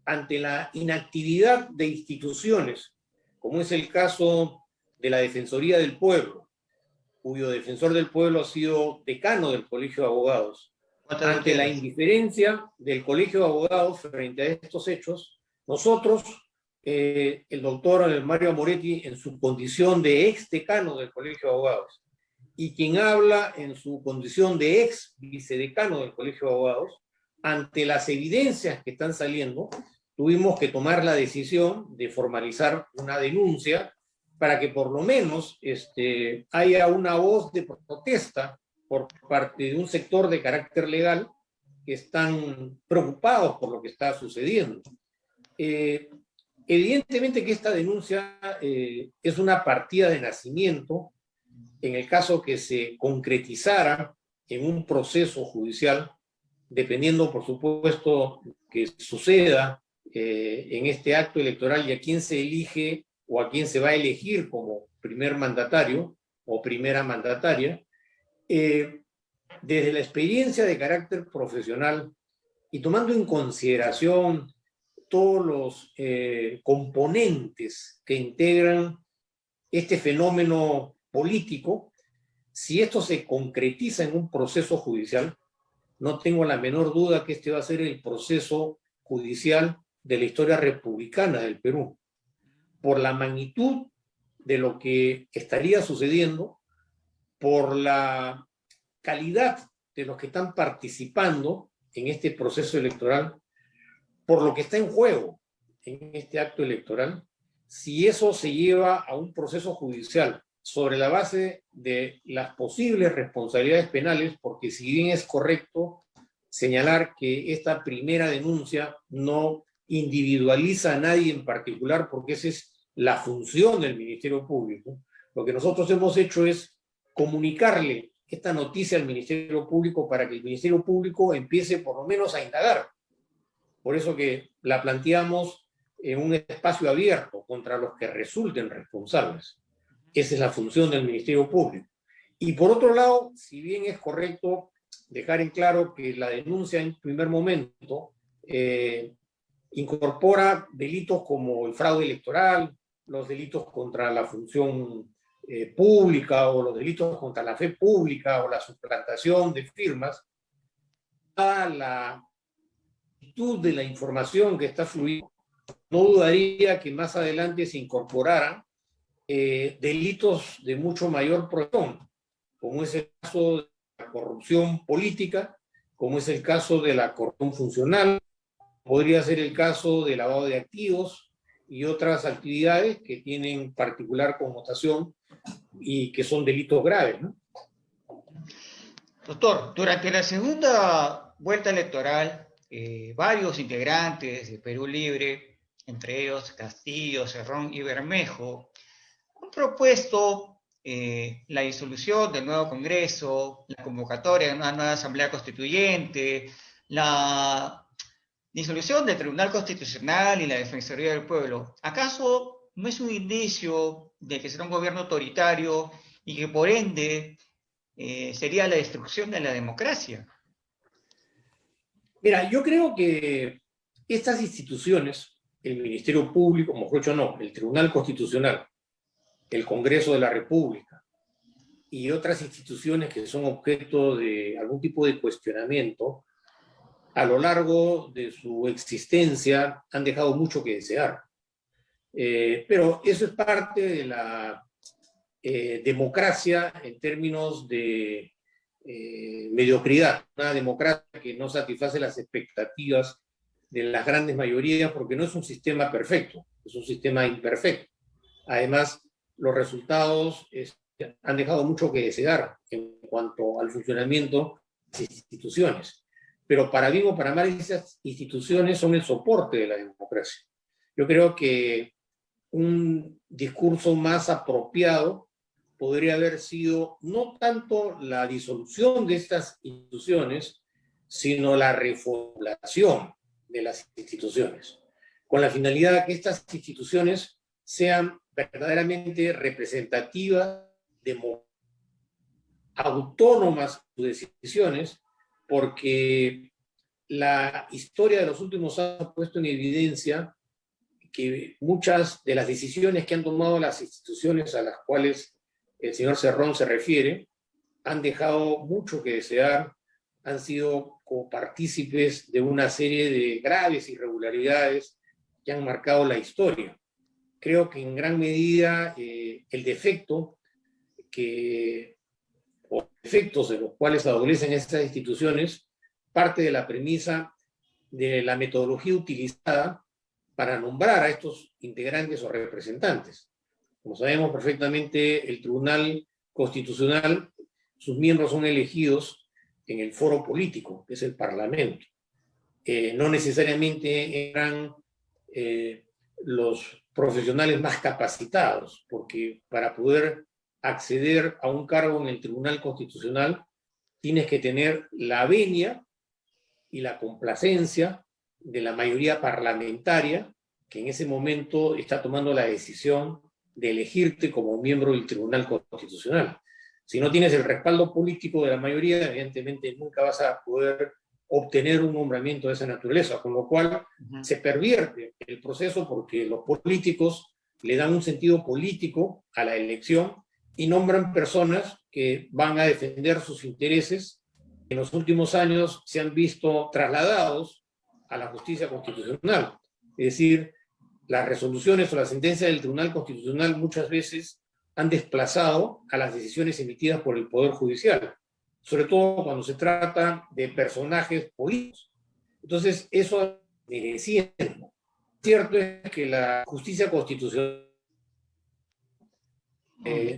S4: ante la inactividad de instituciones, como es el caso de la Defensoría del Pueblo, cuyo defensor del pueblo ha sido decano del Colegio de Abogados, ante la indiferencia del Colegio de Abogados frente a estos hechos, nosotros, el doctor Mario Moretti, en su condición de ex decano del Colegio de Abogados, y quien habla en su condición de ex vicedecano del Colegio de Abogados, ante las evidencias que están saliendo, tuvimos que tomar la decisión de formalizar una denuncia para que por lo menos haya una voz de protesta por parte de un sector de carácter legal que están preocupados por lo que está sucediendo. Evidentemente que esta denuncia es una partida de nacimiento en el caso que se concretizara en un proceso judicial dependiendo, por supuesto, que suceda en este acto electoral y a quién se elige o a quién se va a elegir como primer mandatario o primera mandataria, desde la experiencia de carácter profesional y tomando en consideración todos los componentes que integran este fenómeno político, si esto se concretiza en un proceso judicial, no tengo la menor duda que este va a ser el proceso judicial de la historia republicana del Perú, por la magnitud de lo que estaría sucediendo, por la calidad de los que están participando en este proceso electoral, por lo que está en juego en este acto electoral. Si eso se lleva a un proceso judicial sobre la base de las posibles responsabilidades penales, porque si bien es correcto señalar que esta primera denuncia no individualiza a nadie en particular, porque esa es la función del Ministerio Público, lo que nosotros hemos hecho es comunicarle esta noticia al Ministerio Público para que el Ministerio Público empiece por lo menos a indagar. Por eso que la planteamos en un espacio abierto contra los que resulten responsables. Esa es la función del Ministerio Público. Y por otro lado, si bien es correcto dejar en claro que la denuncia en primer momento incorpora delitos como el fraude electoral, los delitos contra la función pública o los delitos contra la fe pública o la suplantación de firmas, a la actitud de la información que está fluyendo, no dudaría que más adelante se incorporaran delitos de mucho mayor proporción, como es el caso de la corrupción política, como es el caso de la corrupción funcional, podría ser el caso de lavado de activos y otras actividades que tienen particular connotación y que son delitos graves, ¿no?
S5: Doctor, durante la segunda vuelta electoral, varios integrantes de Perú Libre, entre ellos Castillo, Cerrón y Bermejo, han propuesto la disolución del nuevo Congreso, la convocatoria de una nueva Asamblea Constituyente, la disolución del Tribunal Constitucional y la Defensoría del Pueblo. ¿Acaso no es un indicio de que será un gobierno autoritario y que por ende sería la destrucción de la democracia?
S4: Mira, yo creo que estas instituciones, el Ministerio Público, mejor dicho no, el Tribunal Constitucional, el Congreso de la República y otras instituciones que son objeto de algún tipo de cuestionamiento, a lo largo de su existencia han dejado mucho que desear. Pero eso es parte de la democracia en términos de mediocridad, una democracia que no satisface las expectativas de las grandes mayorías porque no es un sistema perfecto, es un sistema imperfecto. Además, los resultados han dejado mucho que desear en cuanto al funcionamiento de las instituciones. Pero para bien o para mal, esas instituciones son el soporte de la democracia. Yo creo que un discurso más apropiado podría haber sido no tanto la disolución de estas instituciones, sino la reformulación de las instituciones, con la finalidad de que estas instituciones sean verdaderamente representativas, autónomas de sus decisiones, porque la historia de los últimos años ha puesto en evidencia que muchas de las decisiones que han tomado las instituciones a las cuales el señor Cerrón se refiere han dejado mucho que desear, han sido copartícipes de una serie de graves irregularidades que han marcado la historia. Creo que en gran medida el defecto o efectos de los cuales adolecen estas instituciones parte de la premisa de la metodología utilizada para nombrar a estos integrantes o representantes. Como sabemos perfectamente, el Tribunal Constitucional, sus miembros son elegidos en el foro político, que es el Parlamento. No necesariamente eran los profesionales más capacitados, porque para poder acceder a un cargo en el Tribunal Constitucional tienes que tener la venia y la complacencia de la mayoría parlamentaria que en ese momento está tomando la decisión de elegirte como miembro del Tribunal Constitucional. Si no tienes el respaldo político de la mayoría, evidentemente nunca vas a poder obtener un nombramiento de esa naturaleza, con lo cual se pervierte el proceso porque los políticos le dan un sentido político a la elección y nombran personas que van a defender sus intereses que en los últimos años se han visto trasladados a la justicia constitucional. Es decir, las resoluciones o las sentencias del Tribunal Constitucional muchas veces han desplazado a las decisiones emitidas por el Poder Judicial, sobre todo cuando se trata de personajes políticos. Entonces, eso mereciendo. Cierto es que la justicia constitucional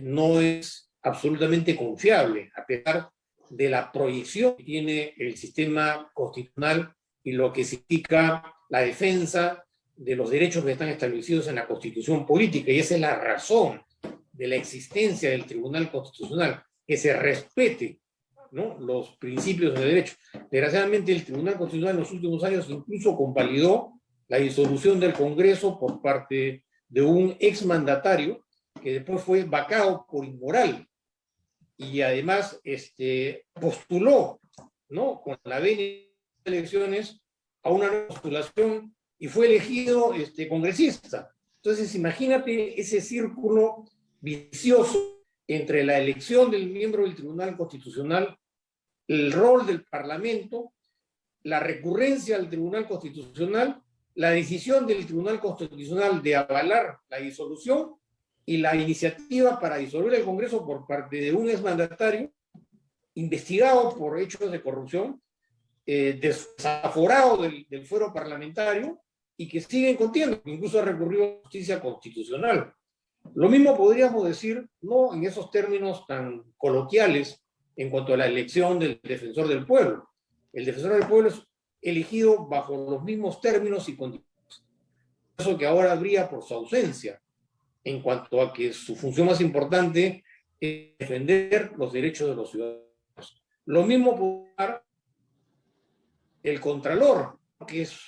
S4: no es absolutamente confiable, a pesar de la proyección que tiene el sistema constitucional y lo que significa la defensa de los derechos que están establecidos en la Constitución política, y esa es la razón de la existencia del Tribunal Constitucional, que se respete, ¿no?, los principios de derecho. Desgraciadamente, el Tribunal Constitucional en los últimos años incluso convalidó la disolución del Congreso por parte de un exmandatario que después fue vacado por inmoral y además postuló, ¿no?, con la venia de elecciones a una nueva postulación y fue elegido congresista. Entonces, imagínate ese círculo vicioso entre la elección del miembro del Tribunal Constitucional, el rol del Parlamento, la recurrencia al Tribunal Constitucional, la decisión del Tribunal Constitucional de avalar la disolución y la iniciativa para disolver el Congreso por parte de un exmandatario investigado por hechos de corrupción, desaforado del fuero parlamentario y que sigue en contienda, incluso ha recurrido a la justicia constitucional. Lo mismo podríamos decir, no en esos términos tan coloquiales, en cuanto a la elección del defensor del pueblo. El defensor del pueblo es elegido bajo los mismos términos y condiciones. Eso que ahora brilla por su ausencia, en cuanto a que su función más importante es defender los derechos de los ciudadanos. Lo mismo puede dar el Contralor, que es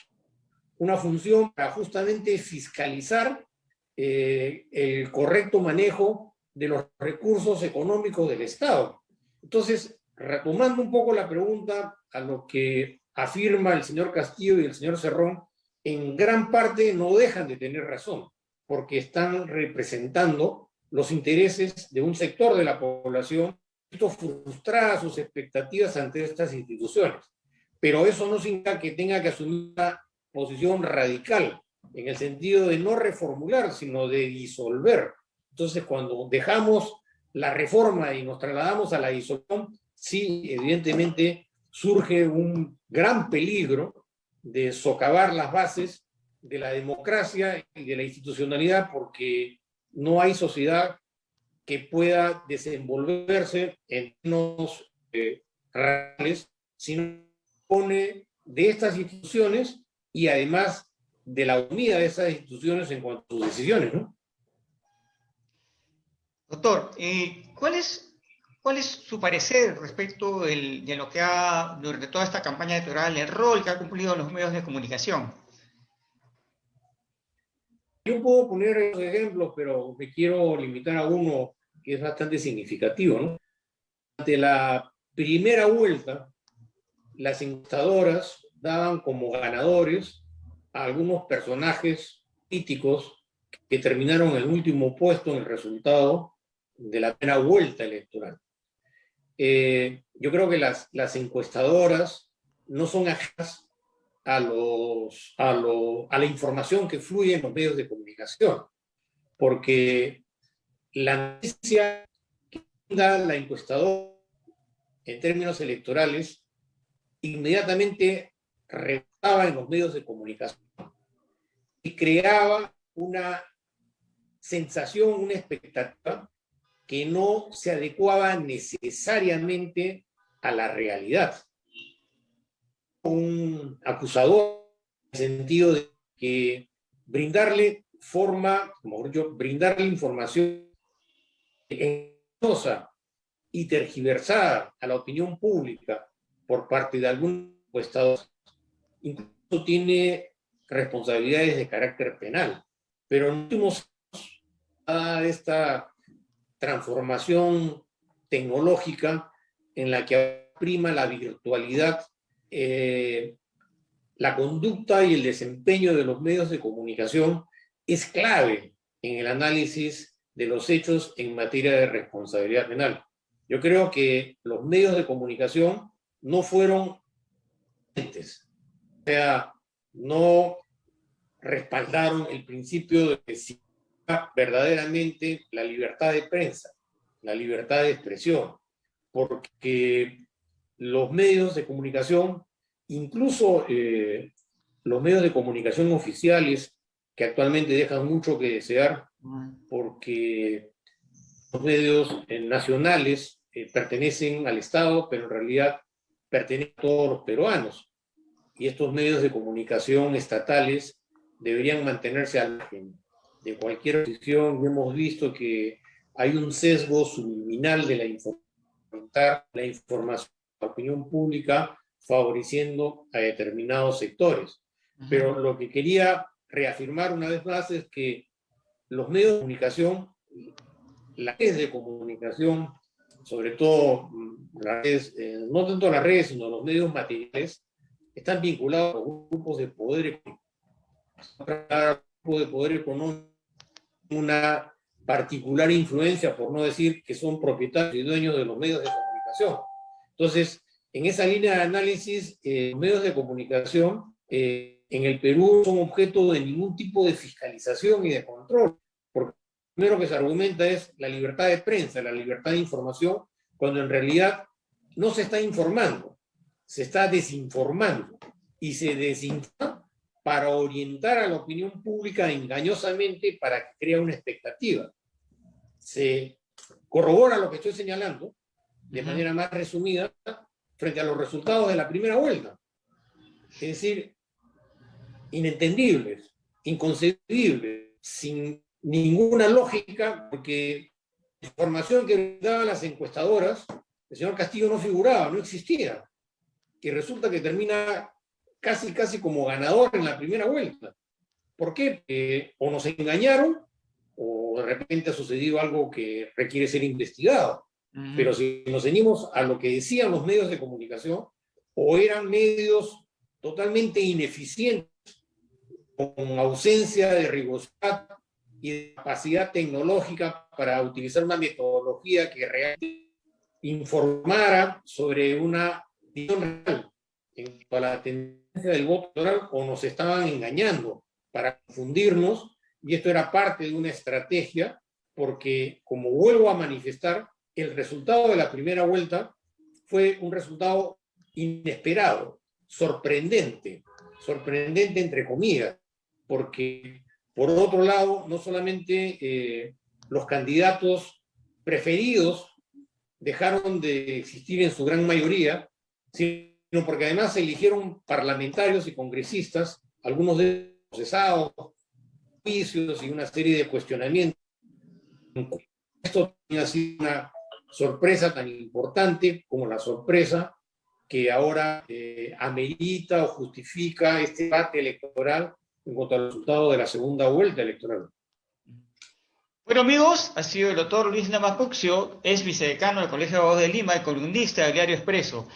S4: una función para justamente fiscalizar el correcto manejo de los recursos económicos del Estado. Entonces, retomando un poco la pregunta a lo que afirma el señor Castillo y el señor Cerrón, en gran parte no dejan de tener razón, porque están representando los intereses de un sector de la población, esto frustra sus expectativas ante estas instituciones. Pero eso no significa que tenga que asumir una posición radical, en el sentido de no reformular, sino de disolver. Entonces, cuando dejamos la reforma y nos trasladamos a la disolución, sí, evidentemente surge un gran peligro de socavar las bases de la democracia y de la institucionalidad, porque no hay sociedad que pueda desenvolverse en términos reales, sino pone de estas instituciones y además de la unidad de esas instituciones en cuanto a sus decisiones, ¿no?
S5: Doctor, ¿cuál es su parecer respecto de lo que ha, durante toda esta campaña electoral, el rol que ha cumplido los medios de comunicación?
S4: Yo puedo poner esos ejemplos, pero me quiero limitar a uno que es bastante significativo, ¿no? Ante la primera vuelta, las encuestadoras daban como ganadores a algunos personajes políticos que terminaron en el último puesto en el resultado de la primera vuelta electoral. Yo creo que las encuestadoras no son ajenas a la información que fluye en los medios de comunicación, porque la noticia que da la encuestadora en términos electorales inmediatamente rebotaba en los medios de comunicación y creaba una sensación, una expectativa que no se adecuaba necesariamente a la realidad. Un acusador en el sentido de que brindarle forma, como yo, brindarle información engañosa y tergiversada a la opinión pública por parte de algunos encuestadores incluso tiene responsabilidades de carácter penal. Pero en los últimos años, esta transformación tecnológica en la que prima la virtualidad, la conducta y el desempeño de los medios de comunicación es clave en el análisis de los hechos en materia de responsabilidad penal. Yo creo que los medios de comunicación no fueron, o sea, no respaldaron el principio de que si verdaderamente la libertad de prensa, la libertad de expresión, porque los medios de comunicación, incluso los medios de comunicación oficiales, que actualmente dejan mucho que desear, porque los medios nacionales pertenecen al Estado, pero en realidad pertenecen a todos los peruanos. Y estos medios de comunicación estatales deberían mantenerse al margen de cualquier decisión. Hemos visto que hay un sesgo subliminal de la información a la opinión pública, favoreciendo a determinados sectores. Pero lo que quería reafirmar una vez más es que los medios de comunicación, las redes de comunicación, sobre todo las redes, no tanto las redes, sino los medios materiales, están vinculados a grupos de poder económico, una particular influencia, por no decir que son propietarios y dueños de los medios de comunicación. Entonces, en esa línea de análisis, los medios de comunicación en el Perú son objeto de ningún tipo de fiscalización y de control, porque lo primero que se argumenta es la libertad de prensa, la libertad de información, cuando en realidad no se está informando, se está desinformando, y se desinforma para orientar a la opinión pública engañosamente para que crea una expectativa. Se corrobora lo que estoy señalando de manera más resumida frente a los resultados de la primera vuelta. Es decir, inentendibles, inconcebibles, sin ninguna lógica, porque la información que daban las encuestadoras, el señor Castillo no figuraba, no existía, y resulta que termina casi como ganador en la primera vuelta. ¿Por qué? O nos engañaron, o de repente ha sucedido algo que requiere ser investigado. Pero si nos ceñimos a lo que decían los medios de comunicación, o eran medios totalmente ineficientes, con ausencia de rigurosidad y de capacidad tecnológica para utilizar una metodología que realmente informara sobre una visión real en cuanto a la tendencia del voto electoral, o nos estaban engañando para confundirnos, y esto era parte de una estrategia, porque, como vuelvo a manifestar, el resultado de la primera vuelta fue un resultado inesperado, sorprendente entre comillas, porque por otro lado, no solamente los candidatos preferidos dejaron de existir en su gran mayoría, sino porque además se eligieron parlamentarios y congresistas, algunos de ellos procesados, juicios y una serie de cuestionamientos. Esto ha sido una sorpresa tan importante como la sorpresa que ahora amerita o justifica este debate electoral en cuanto al resultado de la segunda vuelta electoral.
S5: Bueno, amigos, ha sido el doctor Luis Namapuccio, es vicedecano del Colegio de Abogados de Lima y columnista del Diario Expreso.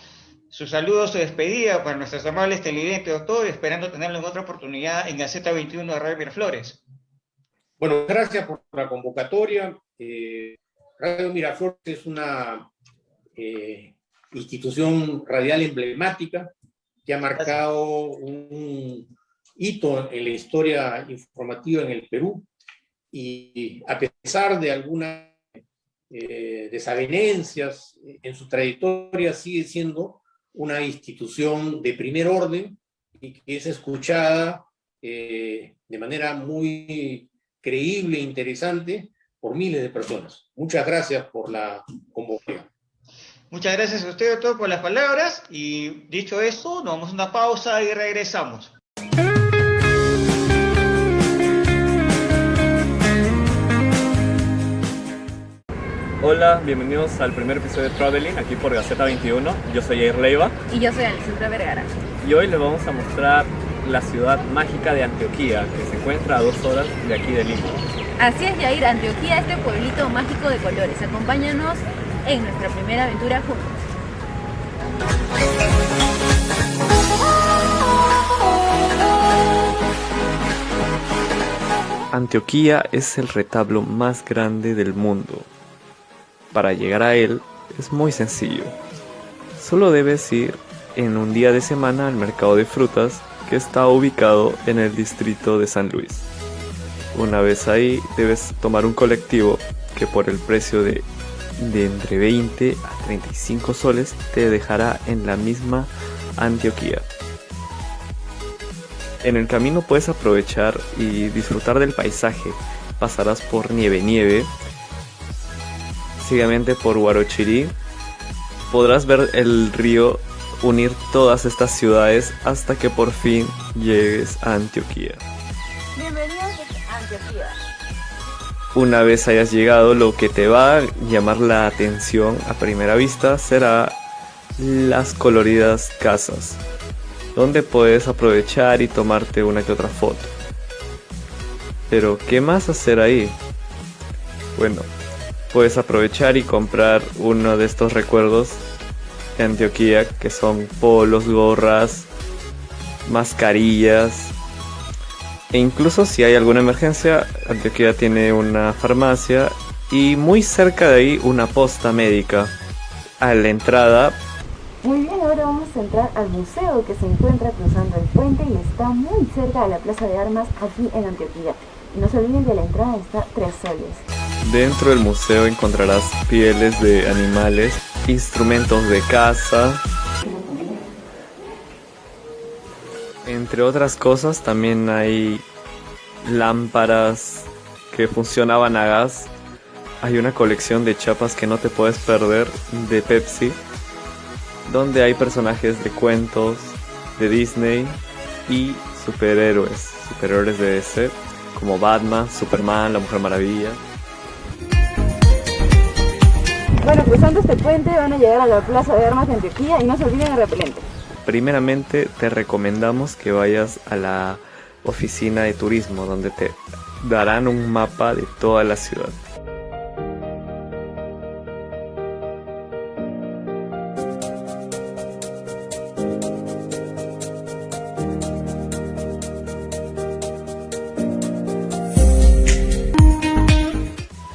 S5: Sus saludos, su despedida para nuestros amables televidentes, doctor, esperando tenerlo en otra oportunidad en Gaceta 21 de Radio Miraflores.
S4: Bueno, gracias por la convocatoria. Radio Miraflores es una institución radial emblemática que ha marcado un hito en la historia informativa en el Perú, y a pesar de algunas desavenencias en su trayectoria, sigue siendo una institución de primer orden y que es escuchada de manera muy creíble e interesante por miles de personas. Muchas gracias por la convocatoria.
S5: Muchas gracias a usted, doctor, por las palabras, y dicho esto, nos vamos a una pausa y regresamos.
S6: Hola, bienvenidos al primer episodio de Traveling, aquí por Gaceta 21. Yo soy Jair Leiva.
S2: Y yo soy Alessandra Vergara.
S6: y hoy les vamos a mostrar la ciudad mágica de Antioquia, que se encuentra a 2 horas de aquí de Lima.
S2: Así es, Yair, Antioquia, este pueblito mágico de colores. Acompáñanos en nuestra primera aventura juntos.
S6: Antioquia es el retablo más grande del mundo. Para llegar a él es muy sencillo. Solo debes ir en un día de semana al mercado de frutas que está ubicado en el distrito de San Luis. Una vez ahí debes tomar un colectivo que por el precio de entre 20 a 35 soles te dejará en la misma Antioquia. En el camino puedes aprovechar y disfrutar del paisaje. Pasarás por Nieve, seguidamente por Huarochirí. Podrás ver el río unir todas estas ciudades hasta que por fin llegues a Antioquia.
S2: Bienvenidos a Antioquia.
S6: Una vez hayas llegado, lo que te va a llamar la atención a primera vista será las coloridas casas, donde puedes aprovechar y tomarte una que otra foto. Pero ¿qué más hacer ahí? Bueno, puedes aprovechar y comprar uno de estos recuerdos de Antioquia, que son polos, gorras, mascarillas, e incluso si hay alguna emergencia, Antioquia tiene una farmacia y muy cerca de ahí una posta médica. A la entrada,
S2: Muy bien, ahora vamos a entrar al museo que se encuentra cruzando el puente y está muy cerca de la Plaza de Armas aquí en Antioquia. Y no se olviden que la entrada está 3 soles.
S6: dentro del museo encontrarás pieles de animales, instrumentos de caza. Entre otras cosas, también hay lámparas que funcionaban a gas. Hay una colección de chapas que no te puedes perder de Pepsi, donde hay personajes de cuentos de Disney y superhéroes de DC, como Batman, Superman, la Mujer Maravilla.
S2: Bueno, cruzando este puente van a llegar a la Plaza de Armas de Antioquia y no se olviden el repelente.
S6: Primeramente te recomendamos que vayas a la oficina de turismo, donde te darán un mapa de toda la ciudad.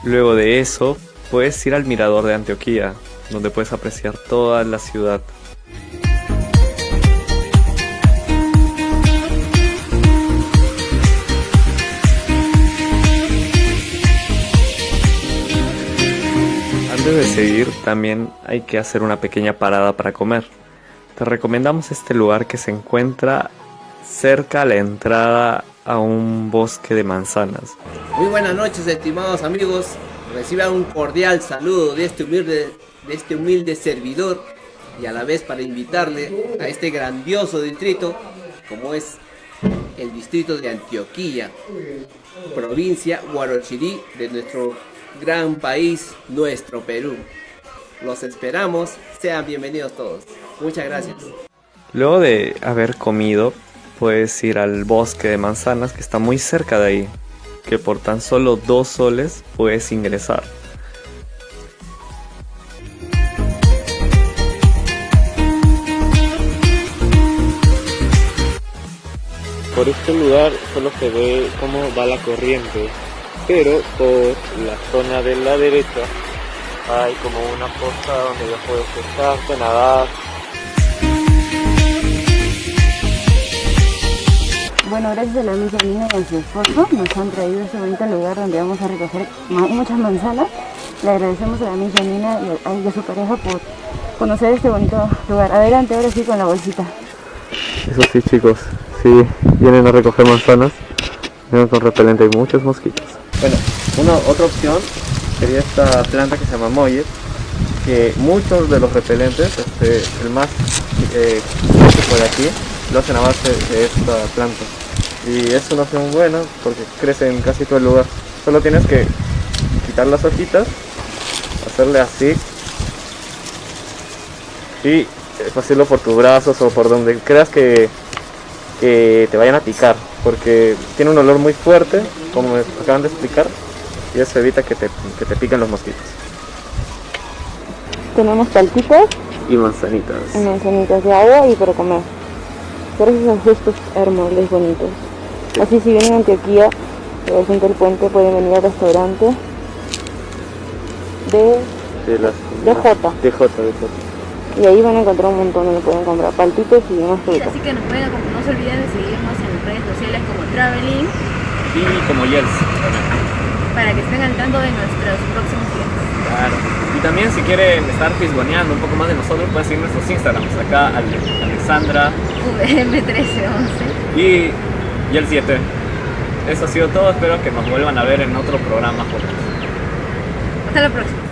S6: Luego de eso, puedes ir al mirador de Antioquia, donde puedes apreciar toda la ciudad. Antes de seguir, también hay que hacer una pequeña parada para comer. Te recomendamos este lugar que se encuentra cerca a la entrada a un bosque de manzanas.
S7: Muy buenas noches, estimados amigos. Reciban un cordial saludo de este humilde servidor, y a la vez para invitarle a este grandioso distrito como es el distrito de Antioquia, provincia Huarochirí de nuestro gran país, nuestro Perú. Los esperamos, sean bienvenidos todos. Muchas gracias.
S6: Luego de haber comido, puedes ir al bosque de manzanas que está muy cerca de ahí, que por tan solo 2 soles puedes ingresar. Por este lugar solo se ve cómo va la corriente, pero por la zona de la derecha hay como una poza donde ya puedes sentarte, nadar.
S2: Bueno, gracias a la amiga Nina y a su esposo nos han traído a este bonito lugar donde vamos a recoger muchas manzanas. Le agradecemos a la amiga Nina y a su pareja por conocer este bonito lugar. Adelante, ahora sí con la bolsita.
S6: Eso sí, chicos, si vienen a recoger manzanas, vienen con repelente, hay muchos mosquitos. Bueno, otra opción sería esta planta que se llama Moyet, que muchos de los repelentes, el más por aquí, lo hacen a base de esta planta. Y es una opción buena porque crece en casi todo el lugar. Solo tienes que quitar las hojitas, hacerle así, y esparcirlo por tus brazos o por donde creas que te vayan a picar, porque tiene un olor muy fuerte, como me acaban de explicar, y eso evita que te piquen los mosquitos.
S8: Tenemos paltitas
S6: Y manzanitas.
S8: y manzanitas de agua y para comer. Gracias a estos hermosos bonitos. Así si vienen a Antioquia, al frente del puente, pueden venir al restaurante de J. Y ahí van a encontrar un montón donde pueden comprar paltitos y más frutas.
S2: Así que no se olviden de seguirnos en redes sociales como Traveling
S6: Y como Yels también.
S2: para que estén al tanto de nuestros próximos clientes.
S6: Claro. Y también si quieren estar fisgoneando un poco más de nosotros, pueden seguir nuestros Instagrams. Acá Alexandra
S2: VM1311.
S6: y el 7. Eso ha sido todo, espero que nos vuelvan a ver en otro programa juntos.
S2: Hasta la próxima.